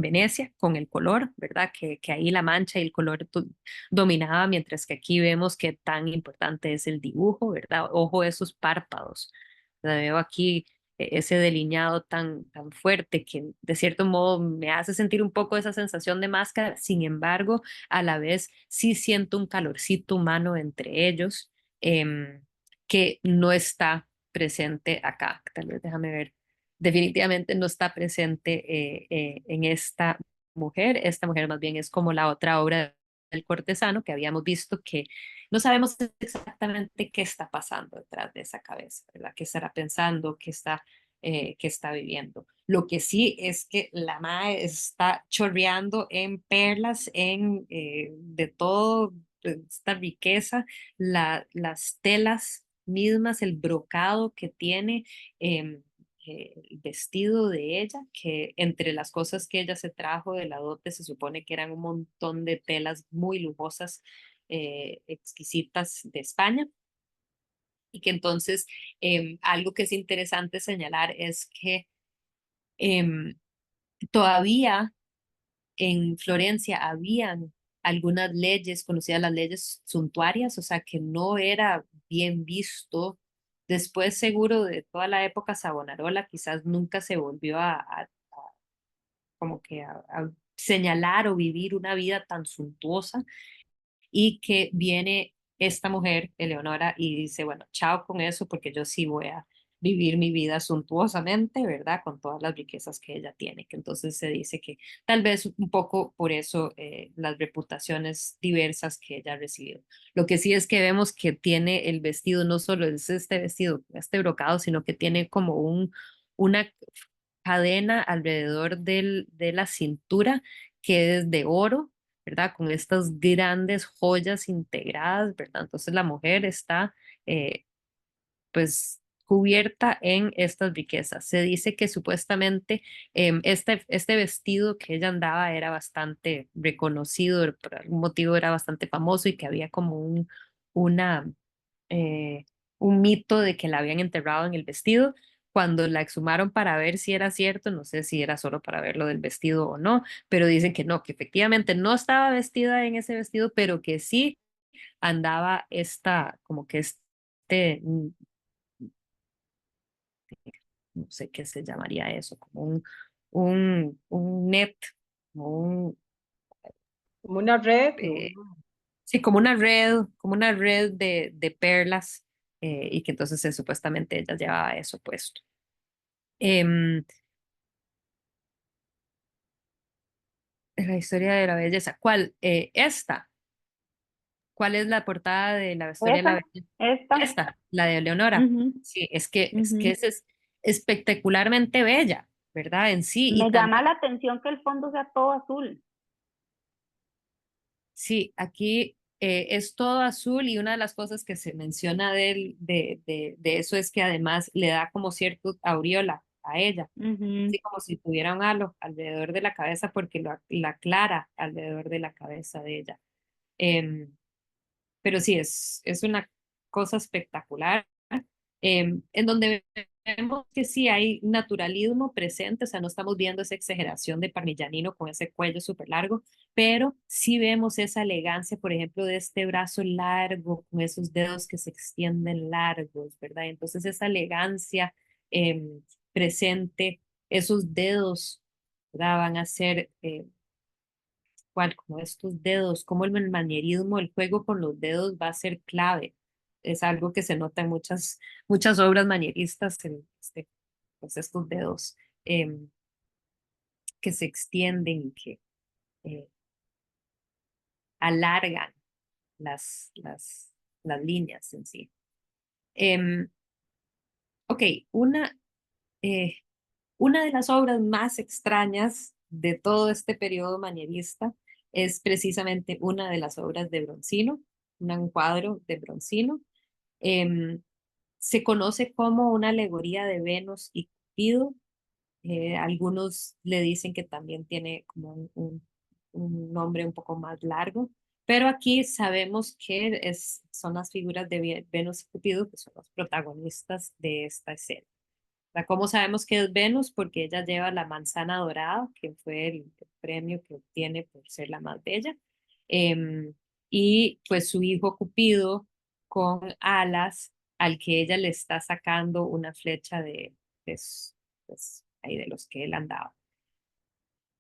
Venecia con el color, ¿verdad? Que ahí la mancha y el color dominaba, mientras que aquí vemos que tan importante es el dibujo, ¿verdad? Ojo esos párpados. Veo aquí ese delineado tan fuerte que de cierto modo me hace sentir un poco esa sensación de máscara, sin embargo, a la vez sí siento un calorcito humano entre ellos que no está presente acá. Tal vez déjame ver, definitivamente no está presente en esta mujer. Esta mujer más bien es como la otra obra del cortesano que habíamos visto que no sabemos exactamente qué está pasando detrás de esa cabeza, ¿verdad? ¿Qué estará pensando? Qué está viviendo? Lo que sí es que la mae está chorreando en perlas, de todo, esta riqueza, las telas mismas, el brocado que tiene. em, el vestido de ella, que entre las cosas que ella se trajo de la dote se supone que eran un montón de telas muy lujosas, exquisitas de España, y que entonces algo que es interesante señalar es que em, todavía en Florencia habían algunas leyes, conocidas las leyes suntuarias, o sea que no era bien visto. Después, seguro de toda la época Savonarola, quizás nunca se volvió como que a señalar o vivir una vida tan suntuosa, y que viene esta mujer, Eleonora, y dice, bueno, chao con eso porque yo sí voy a vivir mi vida suntuosamente, ¿verdad? Con todas las riquezas que ella tiene, que entonces se dice que tal vez un poco por eso las reputaciones diversas que ella ha recibido. Lo que sí es que vemos que tiene el vestido, no solo es este vestido, este brocado, sino que tiene como una cadena alrededor de la cintura que es de oro, ¿verdad? Con estas grandes joyas integradas, ¿verdad? Entonces la mujer está, pues, cubierta en estas riquezas. Se dice que supuestamente este vestido que ella andaba era bastante reconocido, por algún motivo era bastante famoso y que había como una, eh, un mito de que la habían enterrado en el vestido. Cuando la exhumaron para ver si era cierto, no sé si era solo para ver lo del vestido o no, pero dicen que no, que efectivamente no estaba vestida en ese vestido, pero que sí andaba como que no sé qué se llamaría eso, como un net, como Como una red, sí, como una red de perlas y que entonces supuestamente ella llevaba eso puesto. Em, la historia de la belleza. ¿Cuál? Esta. ¿Cuál es la portada de la historia de la Esa, belleza? esta. Esta, la de Leonora. Ujú, Sí, es que ujú. es espectacularmente bella, ¿verdad? En sí, y Me llama también, la atención que el fondo sea todo azul. sí, aquí es todo azul y una de las cosas que se menciona de eso es que además le da como cierto aureola a ella, Ujú. así como si tuviera un halo alrededor de la cabeza porque la aclara alrededor de la cabeza de ella. Em, pero sí, es una cosa espectacular, en donde vemos que sí hay naturalismo presente, o sea, no estamos viendo esa exageración de Parmigianino con ese cuello súper largo, pero sí vemos esa elegancia, por ejemplo, de este brazo largo, con esos dedos que se extienden largos, ¿verdad? Entonces esa elegancia presente, esos dedos, ¿verdad? Van a ser cual, como estos dedos, como el manierismo, el juego con los dedos va a ser clave. Es algo que se nota en muchas obras manieristas, pues estos dedos em, que se extienden, que eh, alargan las, las, las líneas en sí. Em, ok, eh, una de las obras más extrañas de todo este periodo manierista es precisamente una de las obras de Bronzino, un cuadro de Bronzino. Em, Se conoce como una alegoría de Venus y Cupido. Algunos le dicen que también tiene como un nombre un poco más largo, pero aquí sabemos que son las figuras de Venus y Cupido, que son los protagonistas de esta escena. ¿Cómo sabemos que es Venus? Porque ella lleva la manzana dorada, que fue el premio que obtiene por ser la más bella. Em, y pues su hijo Cupido con alas, al que ella le está sacando una flecha pues, ahí de los que él andaba.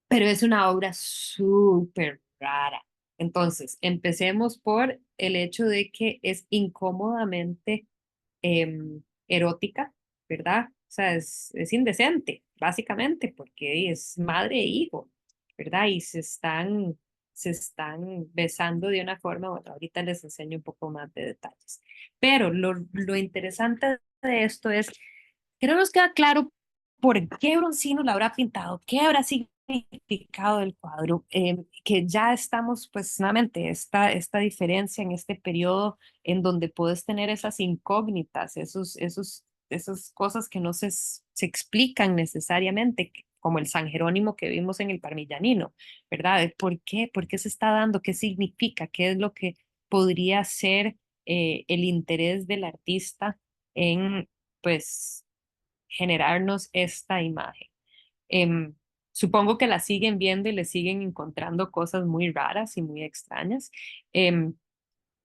Pero es una obra súper rara. Entonces, empecemos por el hecho de que es incómodamente erótica, ¿verdad? O sea, es indecente, básicamente, porque es madre e hijo, ¿verdad? Y se están besando de una forma, bueno, ahorita les enseño un poco más de detalles. Pero lo interesante de esto es que no nos queda claro por qué Bronzino la habrá pintado, qué habrá significado el cuadro, que ya estamos, pues, nuevamente, esta diferencia en este periodo en donde puedes tener esas incógnitas, esas cosas que no se explican necesariamente, como el San Jerónimo que vimos en el Parmigianino, ¿verdad? ¿Por qué? ¿Por qué se está dando? ¿Qué significa? ¿Qué es lo que podría ser el interés del artista en, pues, generarnos esta imagen? Em, Supongo que la siguen viendo y le siguen encontrando cosas muy raras y muy extrañas. Em,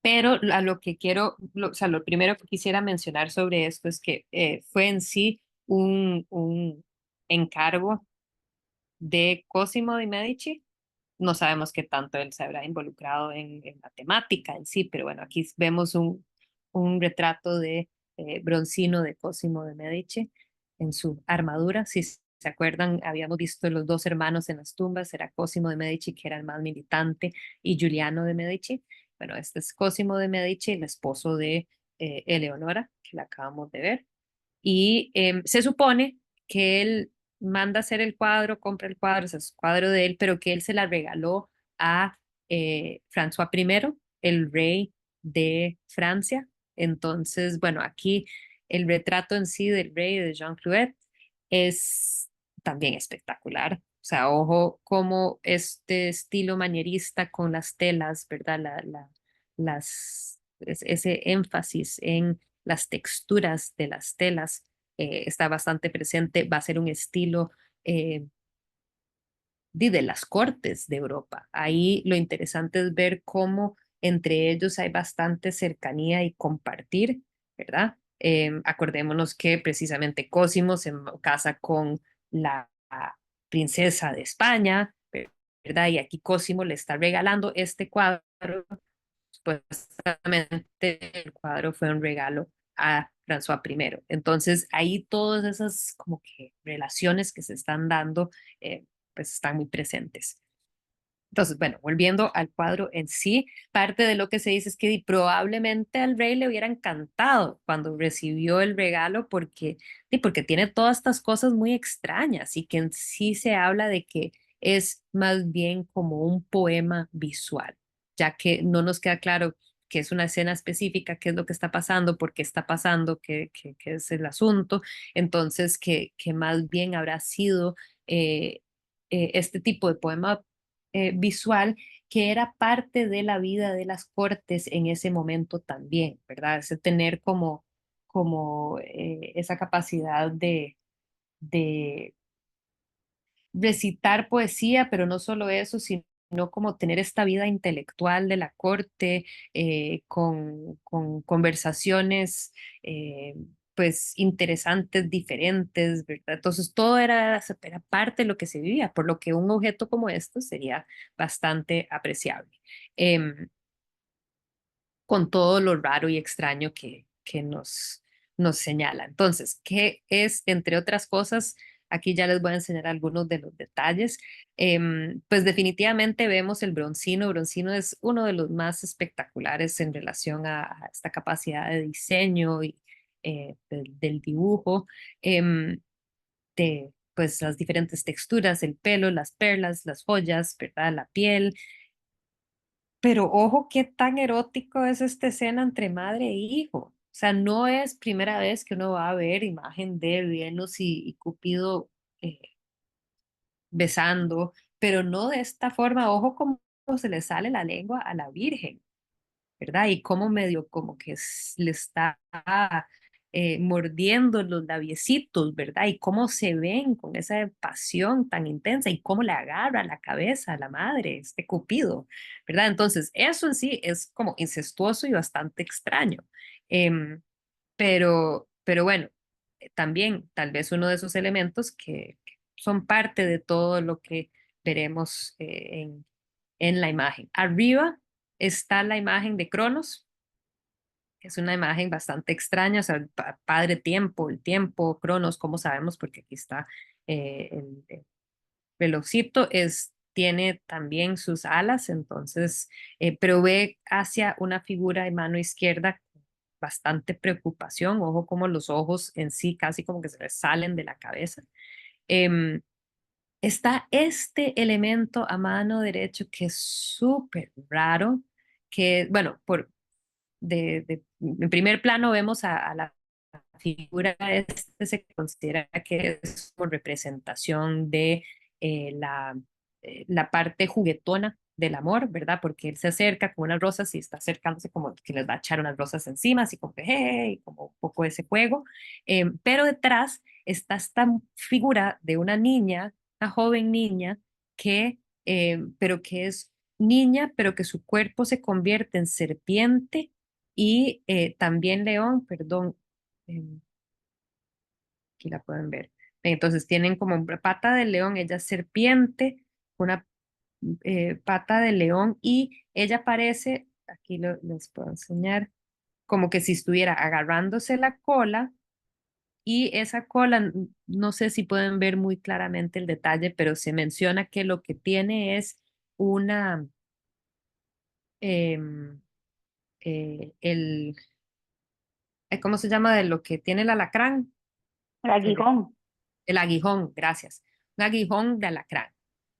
pero a lo que quiero, o sea, lo primero que quisiera mencionar sobre esto es que fue en sí un encargo de Cosimo de Medici. No sabemos qué tanto él se habrá involucrado en la temática en sí, pero bueno, aquí vemos un retrato de Bronzino de Cosimo de Medici en su armadura. Si se acuerdan, habíamos visto los dos hermanos en las tumbas, era Cosimo de Medici, que era el más militante, y Giuliano de Medici. Bueno, este es Cosimo de Medici, el esposo de Eleonora, que la acabamos de ver. Y se supone que él manda hacer el cuadro, compra el cuadro, ese es cuadro de él, pero que él se la regaló a François I, el rey de Francia. Entonces, bueno, aquí el retrato en sí del rey de Jean Clouet es también espectacular. O sea, ojo cómo este estilo manierista con las telas, ¿verdad? Ese énfasis en las texturas de las telas está bastante presente. Va a ser un estilo eh, de las cortes de Europa. Ahí lo interesante es ver cómo entre ellos hay bastante cercanía y compartir, ¿verdad? Acordémonos que precisamente Cosimo se casa con la princesa de España, ¿verdad? Y aquí Cosimo le está regalando este cuadro. Supuestamente el cuadro fue un regalo a François I. Entonces ahí todas esas como que relaciones que se están dando pues están muy presentes. Entonces, bueno, volviendo al cuadro en sí, parte de lo que se dice es que probablemente al rey le hubiera encantado cuando recibió el regalo porque tiene todas estas cosas muy extrañas y que en sí se habla de que es más bien como un poema visual, ya que no nos queda claro que es una escena específica, qué es lo que está pasando, por qué está pasando, qué es el asunto. Entonces, que más bien habrá sido este tipo de poema visual que era parte de la vida de las cortes en ese momento también, ¿verdad? Ese tener como esa capacidad de recitar poesía, pero no solo eso, sino como tener esta vida intelectual de la corte, con conversaciones pues interesantes, diferentes, ¿verdad? Entonces todo era parte de lo que se vivía, por lo que un objeto como esto sería bastante apreciable. Em, con todo lo raro y extraño que nos señala. Entonces, ¿qué es, entre otras cosas? Aquí ya les voy a enseñar algunos de los detalles. Pues definitivamente vemos el broncino. El broncino es uno de los más espectaculares en relación a esta capacidad de diseño y del dibujo, de pues las diferentes texturas, el pelo, las perlas, las joyas, ¿verdad? La piel, pero ojo, qué tan erótico es esta escena entre madre e hijo. O sea, no es primera vez que uno va a ver imagen de Venus y Cupido eh, besando, pero no de esta forma. Ojo cómo se le sale la lengua a la Virgen, ¿verdad? Y cómo medio como que le está mordiendo los labiecitos, ¿verdad? Y cómo se ven con esa pasión tan intensa y cómo le agarra la cabeza a la madre, este Cupido, ¿verdad? Entonces, eso en sí es como incestuoso y bastante extraño. Pero bueno, también tal vez uno de esos elementos que son parte de todo lo que veremos en la imagen. Arriba está la imagen de Cronos, que es una imagen bastante extraña, o sea, el padre tiempo, el tiempo, Cronos, ¿cómo sabemos? Porque aquí está el relojcito, tiene también sus alas, entonces, pero ve hacia una figura de mano izquierda con bastante preocupación, ojo como los ojos en sí casi como que se le salen de la cabeza. Em, Está este elemento a mano derecho que es súper raro, que, bueno, en primer plano vemos a la figura este se considera que es por representación de la parte juguetona del amor, ¿verdad? Porque él se acerca con unas rosas y está acercándose como que les va a echar unas rosas encima, así como que, hey, como un poco ese juego. Pero detrás está esta figura de una niña, una joven niña, pero que es niña, pero que su cuerpo se convierte en serpiente y también león, perdón, em, aquí la pueden ver. Entonces tienen como una pata de león, ella es serpiente, una pata de león y ella parece, aquí les puedo enseñar, como que si estuviera agarrándose la cola y esa cola, no sé si pueden ver muy claramente el detalle, pero se menciona que lo que tiene es una, em, el, ¿cómo se llama? De lo que tiene el alacrán. El Se me- aguijón. El aguijón, gracias. Un aguijón de alacrán,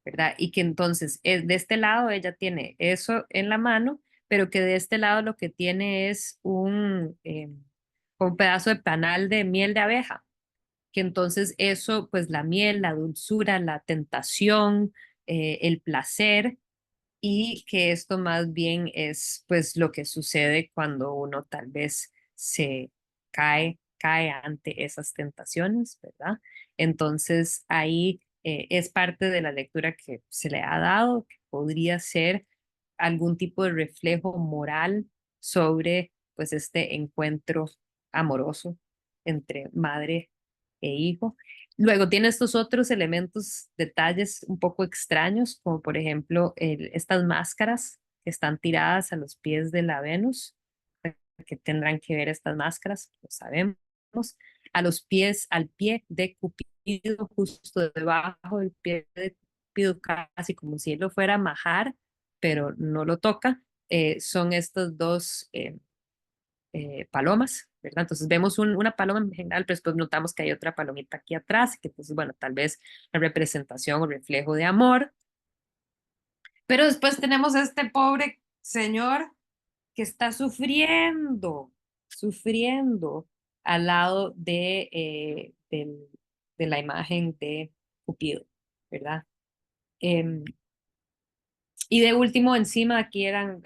¿verdad? Y que entonces de este lado ella tiene eso en la mano, pero que de este lado lo que tiene es un pedazo de panal de miel de abeja, que entonces eso, pues la miel, la dulzura, la tentación, el placer, y que esto más bien es pues lo que sucede cuando uno tal vez se cae ante esas tentaciones, ¿verdad? Entonces ahí es parte de la lectura que se le ha dado, que podría ser algún tipo de reflejo moral sobre pues este encuentro amoroso entre madre e hijo. Luego tiene estos otros elementos, detalles un poco extraños, como por ejemplo estas máscaras que están tiradas a los pies de la Venus. qué tendrán que ver estas máscaras, lo sabemos. A los pies, al pie de Cupido, justo debajo del pie de Cupido, casi como si él lo fuera a majar, pero no lo toca, son estos dos palomas, ¿verdad? Entonces vemos una paloma en general, pero después notamos que hay otra palomita aquí atrás, que entonces, bueno, tal vez la representación o reflejo de amor. Pero después tenemos a este pobre señor que está sufriendo al lado de la imagen de Cupido, ¿verdad? Em, y de último, encima aquí eran,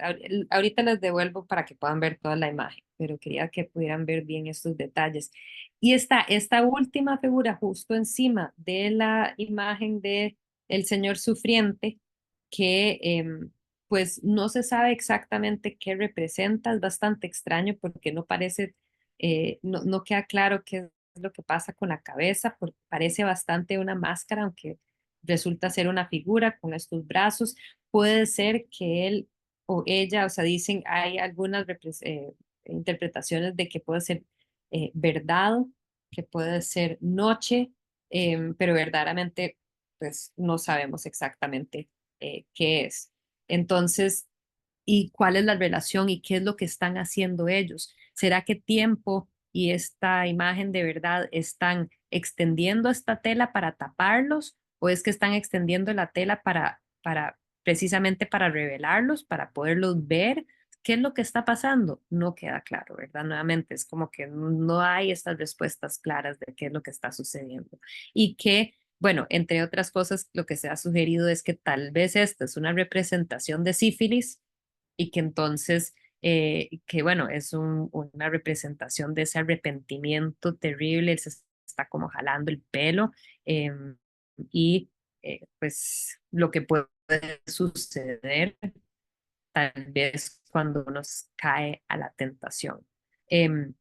ahorita les devuelvo para que puedan ver toda la imagen, pero quería que pudieran ver bien estos detalles. Y está esta última figura justo encima de la imagen de el señor sufriente, que pues no se sabe exactamente qué representa, es bastante extraño porque no parece, no queda claro qué es lo que pasa con la cabeza, porque parece bastante una máscara, aunque resulta ser una figura con estos brazos. Puede ser que él o ella, o sea, dicen, hay algunas interpretaciones de que puede ser verdad, que puede ser noche, pero verdaderamente, pues no sabemos exactamente qué es. Entonces, ¿y cuál es la relación y qué es lo que están haciendo ellos? ¿Será que tiempo y esta imagen de verdad están extendiendo esta tela para taparlos o es que están extendiendo la tela para precisamente para revelarlos, para poderlos ver? ¿Qué es lo que está pasando? No queda claro, ¿verdad? Nuevamente, es como que no hay estas respuestas claras de qué es lo que está sucediendo. Y que, bueno, entre otras cosas, lo que se ha sugerido es que tal vez esta es una representación de sífilis y que entonces, que bueno, es una representación de ese arrepentimiento terrible, él se está como jalando el pelo y pues lo que puede suceder tal vez cuando nos cae a la tentación. Em,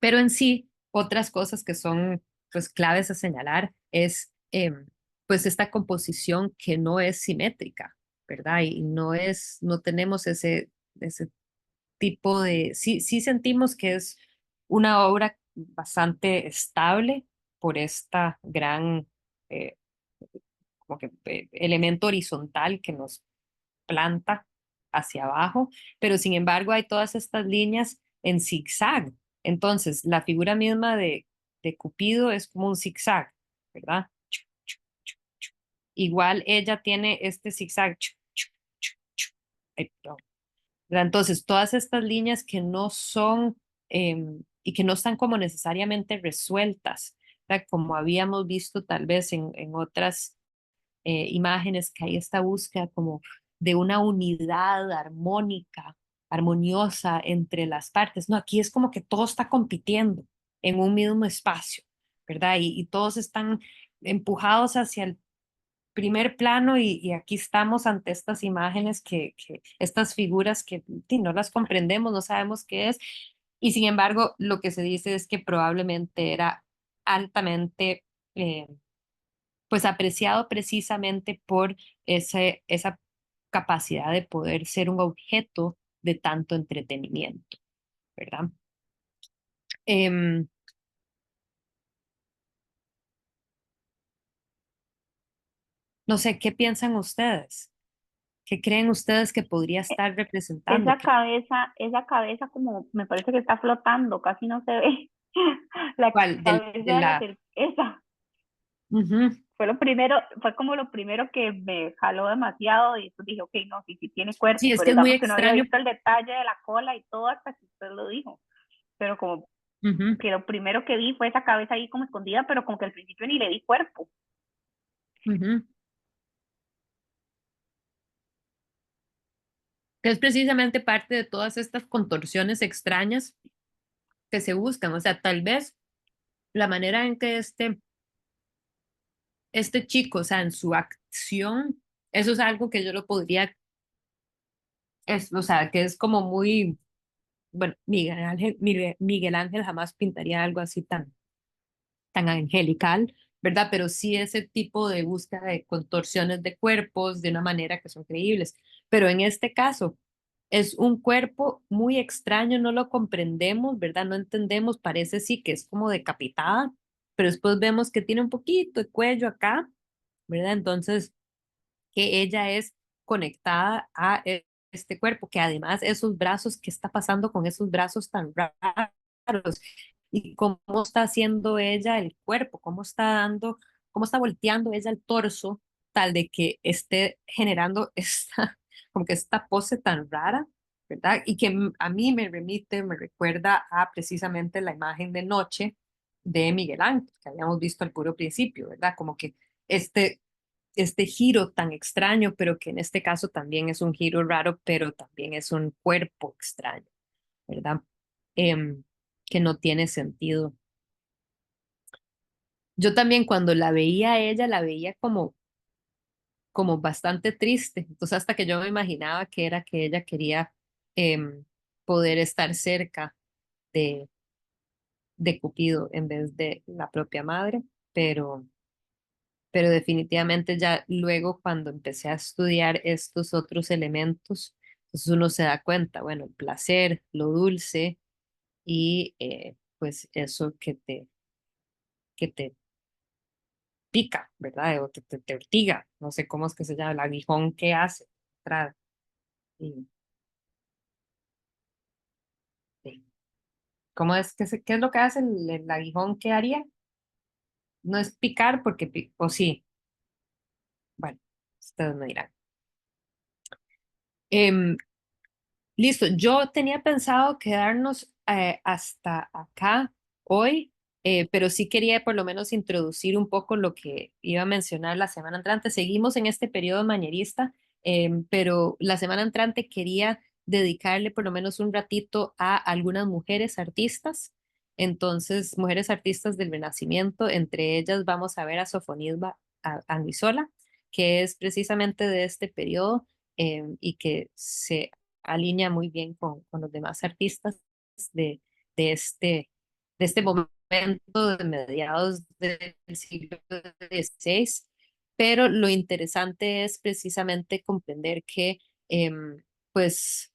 pero en sí, otras cosas que son pues claves a señalar es pues esta composición que no es simétrica, ¿verdad? Y no tenemos ese tipo de, sí sentimos que es una obra bastante estable por esta gran eh, como que elemento horizontal que nos planta hacia abajo, pero sin embargo hay todas estas líneas en zigzag. Entonces, la figura misma de Cupido es como un zigzag, ¿verdad? Igual ella tiene este zigzag. Ay, perdón. ¿Verdad? Entonces, todas estas líneas que no son y que no están como necesariamente resueltas, ¿verdad? Como habíamos visto tal vez en otras imágenes, que hay esta búsqueda como de una unidad armónica, armoniosa entre las partes. No, aquí es como que todo está compitiendo en un mismo espacio, ¿verdad? Y todos están empujados hacia el primer plano y aquí estamos ante estas imágenes estas figuras que no las comprendemos, no sabemos qué es. Y sin embargo, lo que se dice es que probablemente era altamente pues apreciado precisamente por esa capacidad de poder ser un objeto de tanto entretenimiento, ¿verdad? Em, no sé, ¿qué piensan ustedes? ¿Qué creen ustedes que podría E- estar representando? esa cabeza como me parece que está flotando, casi no se ve. La ¿Cuál? cabeza de la esa Ujú, fue lo primero, fue como lo primero que me jaló demasiado y después dije, ok, no, sí tiene cuerpo, sí, es que pero es muy digamos que no había extraño. visto el detalle de la cola y todo hasta que usted lo dijo. Pero como Ujú, que lo primero que vi fue esa cabeza ahí como escondida, pero como que al principio ni le di cuerpo. ujú. Que es precisamente parte de todas estas contorsiones extrañas que se buscan. O sea, tal vez la manera en que este chico, o sea, en su acción, eso es algo que yo lo podría, o sea, que es como muy, bueno, Miguel Ángel jamás pintaría algo así tan angelical, ¿verdad? Pero sí ese tipo de búsqueda de contorsiones de cuerpos de una manera que son creíbles. Pero en este caso, es un cuerpo muy extraño, no lo comprendemos, ¿verdad? No entendemos, parece sí que es como decapitada, pero después vemos que tiene un poquito de cuello acá, ¿verdad? Entonces, que ella es conectada a este cuerpo, que además esos brazos, ¿qué está pasando con esos brazos tan raros? Y cómo está haciendo ella el cuerpo, cómo está dando, cómo está volteando ella el torso, tal de que esté generando esta, como que esta pose tan rara, ¿verdad? Y que a mí me remite, me recuerda a precisamente la imagen de noche de Miguel Ángel, que habíamos visto al puro principio, ¿verdad? Como que este giro tan extraño, pero que en este caso también es un giro raro, pero también es un cuerpo extraño, ¿verdad? Em, que no tiene sentido. Yo también cuando la veía a ella, la veía como bastante triste. Entonces hasta que yo me imaginaba que era que ella quería em, poder estar cerca de, de Cupido en vez de la propia madre, pero definitivamente ya luego cuando empecé a estudiar estos otros elementos, pues uno se da cuenta, bueno, el placer, lo dulce y pues eso que te pica, ¿verdad? O que te ortiga, no sé cómo es que se llama, el aguijón que hace. Tra- y- y- ¿Cómo es qué es lo que hace el aguijón que haría? No es picar porque, o sí, bueno, ustedes me dirán. Em, Listo, yo tenía pensado quedarnos hasta acá hoy, pero sí quería por lo menos introducir un poco lo que iba a mencionar la semana entrante. Seguimos en este periodo manierista, pero la semana entrante quería dedicarle por lo menos un ratito a algunas mujeres artistas. Entonces, mujeres artistas del Renacimiento, entre ellas vamos a ver a Sofonisba Anguissola, que es precisamente de este periodo y que se alinea muy bien con los demás artistas de, de, este, de este momento de mediados del siglo XVI. Pero lo interesante es precisamente comprender que, pues,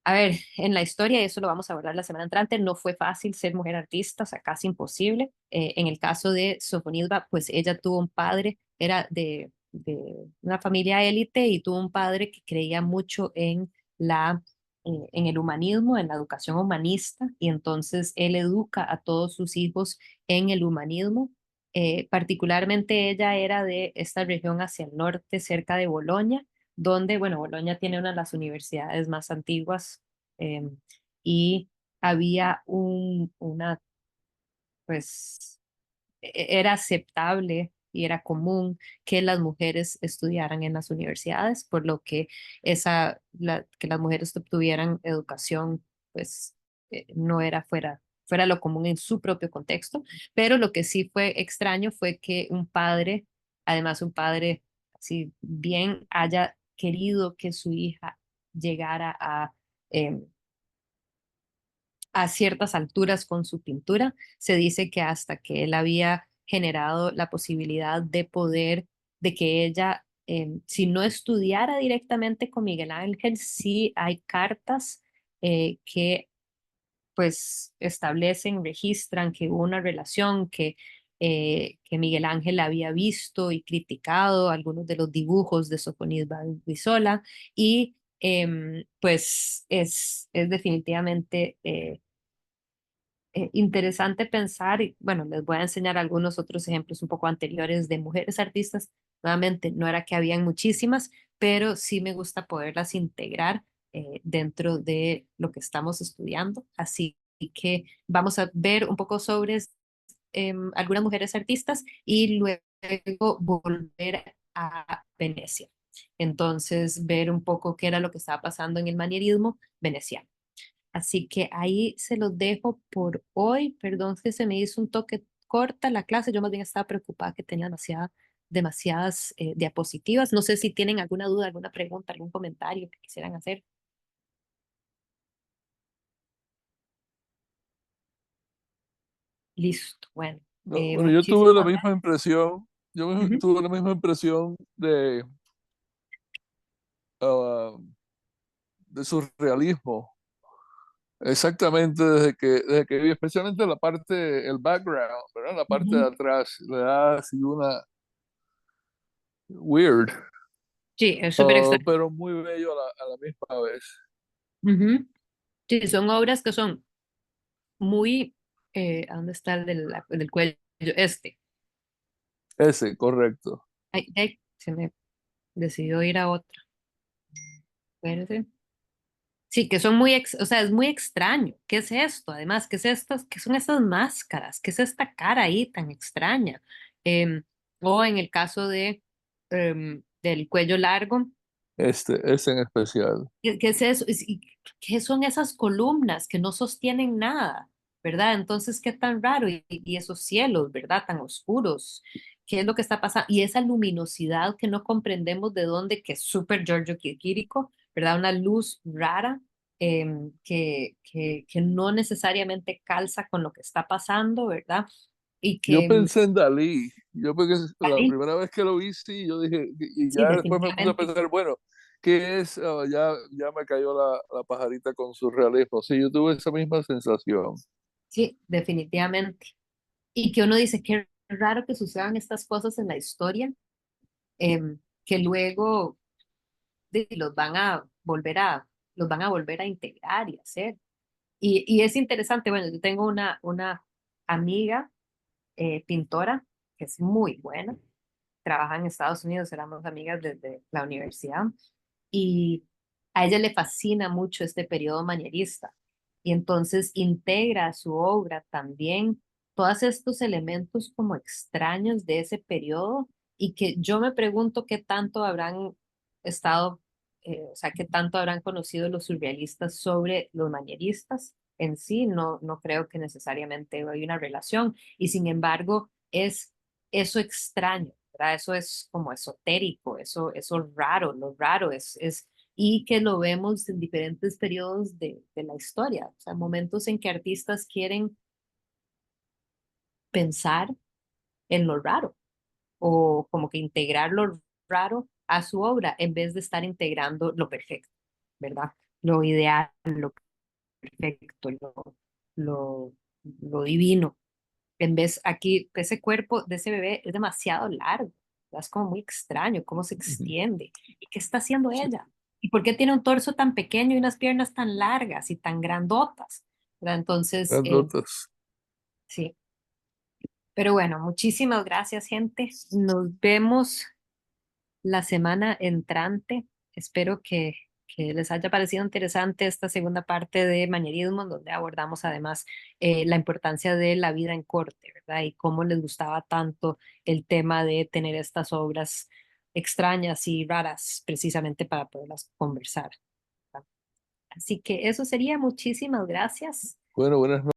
a ver, en la historia, y eso lo vamos a abordar la semana entrante, no fue fácil ser mujer artista, o sea, casi imposible. En el caso de Sofonisba, pues ella tuvo un padre, era de una familia élite y tuvo un padre que creía mucho en el humanismo, en la educación humanista, y entonces él educa a todos sus hijos en el humanismo. Particularmente ella era de esta región hacia el norte, cerca de Bolonia donde, bueno, Bolonia tiene una de las universidades más antiguas y había pues, era aceptable y era común que las mujeres estudiaran en las universidades, por lo que que las mujeres obtuvieran educación, pues, no era fuera lo común en su propio contexto, pero lo que sí fue extraño fue que un padre, además un padre, si bien haya querido que su hija llegara em, a ciertas alturas con su pintura. Se dice que hasta que él había generado la posibilidad de poder, de que ella, si no estudiara directamente con Miguel Ángel, sí hay cartas que pues establecen, registran que hubo una relación, que Miguel Ángel había visto y criticado algunos de los dibujos de Sofonisba Guisola y pues es definitivamente interesante pensar, y bueno, les voy a enseñar algunos otros ejemplos un poco anteriores de mujeres artistas. Nuevamente, no era que habían muchísimas, pero sí me gusta poderlas integrar dentro de lo que estamos estudiando. Así que vamos a ver un poco sobre algunas mujeres artistas y luego volver a Venecia. Entonces, ver un poco qué era lo que estaba pasando en el manierismo veneciano. Así que ahí se los dejo por hoy. Perdón que se me hizo un toque corta la clase. Yo más bien estaba preocupada que tenía demasiadas diapositivas. No sé si tienen alguna duda, alguna pregunta, algún comentario que quisieran hacer. Listo. Bueno, No, bueno, yo tuve la muchísimas misma gracias. impresión, Ujú. tuve la misma impresión de, ah, de surrealismo. Exactamente, desde que vi, especialmente la parte, el background, ¿verdad? La parte de Ujú. atrás, le da así una weird, Sí, es súper extraño. pero muy bello a la misma vez. Ujú. Sí, son obras que son muy, ¿a dónde está el del cuello? Este. Ese, correcto. Ay, ay, se me decidió ir a otra. Espérate. Sí, que son muy, o sea, es muy extraño. ¿Qué es esto? Además, ¿qué es estas, qué son estas máscaras? ¿Qué es esta cara ahí tan extraña? O en el caso del cuello largo, Ese en especial. ¿qué es eso? ¿Y qué son esas columnas que no sostienen nada? ¿Verdad? Entonces, qué tan raro. Y esos cielos, ¿verdad? Tan oscuros. ¿Qué es lo que está pasando? Y esa luminosidad que no comprendemos de dónde, que es súper Giorgio Chirico, ¿verdad? Una luz rara que no necesariamente calza con lo que está pasando, ¿verdad? Y Yo que pensé en Dalí. Yo porque la ahí, primera vez que lo vi, sí, yo dije, y sí, ya después me puse a definitivamente. pensar, bueno, ¿qué es? Ya me cayó la pajarita con surrealismo. Sí, yo tuve esa misma sensación. Sí, definitivamente. Y que uno dice, qué raro que sucedan estas cosas en la historia, que luego los van a volver a integrar y hacer. Y es interesante, bueno, yo tengo una amiga pintora que es muy buena, trabaja en Estados Unidos, éramos amigas desde la universidad, y a ella le fascina mucho este periodo manierista, y entonces integra a su obra también todos estos elementos como extraños de ese periodo, y que yo me pregunto qué tanto habrán estado, o sea, qué tanto habrán conocido los surrealistas sobre los manieristas en sí. No, no creo que necesariamente hay una relación, y sin embargo es eso extraño, ¿verdad? Eso es como esotérico, eso raro, lo raro y que lo vemos en diferentes periodos de la historia, o sea, momentos en que artistas quieren pensar en lo raro o como que integrar lo raro a su obra en vez de estar integrando lo perfecto, ¿verdad? Lo ideal, lo perfecto, lo, lo divino. En vez aquí, ese cuerpo de ese bebé es demasiado largo, ¿verdad? Es como muy extraño cómo se Ujú. extiende. ¿Y qué está haciendo Sí, ella? ¿Y por qué tiene un torso tan pequeño y unas piernas tan largas y tan grandotas? ¿Verdad? Entonces, grandotas. sí. Pero bueno, muchísimas gracias, gente. Nos vemos la semana entrante. Espero que les haya parecido interesante esta segunda parte de Manierismo, donde abordamos además la importancia de la vida en corte, ¿verdad? Y cómo les gustaba tanto el tema de tener estas obras extrañas y raras precisamente para poderlas conversar, ¿verdad? Así que eso sería. Muchísimas gracias. Bueno, buenas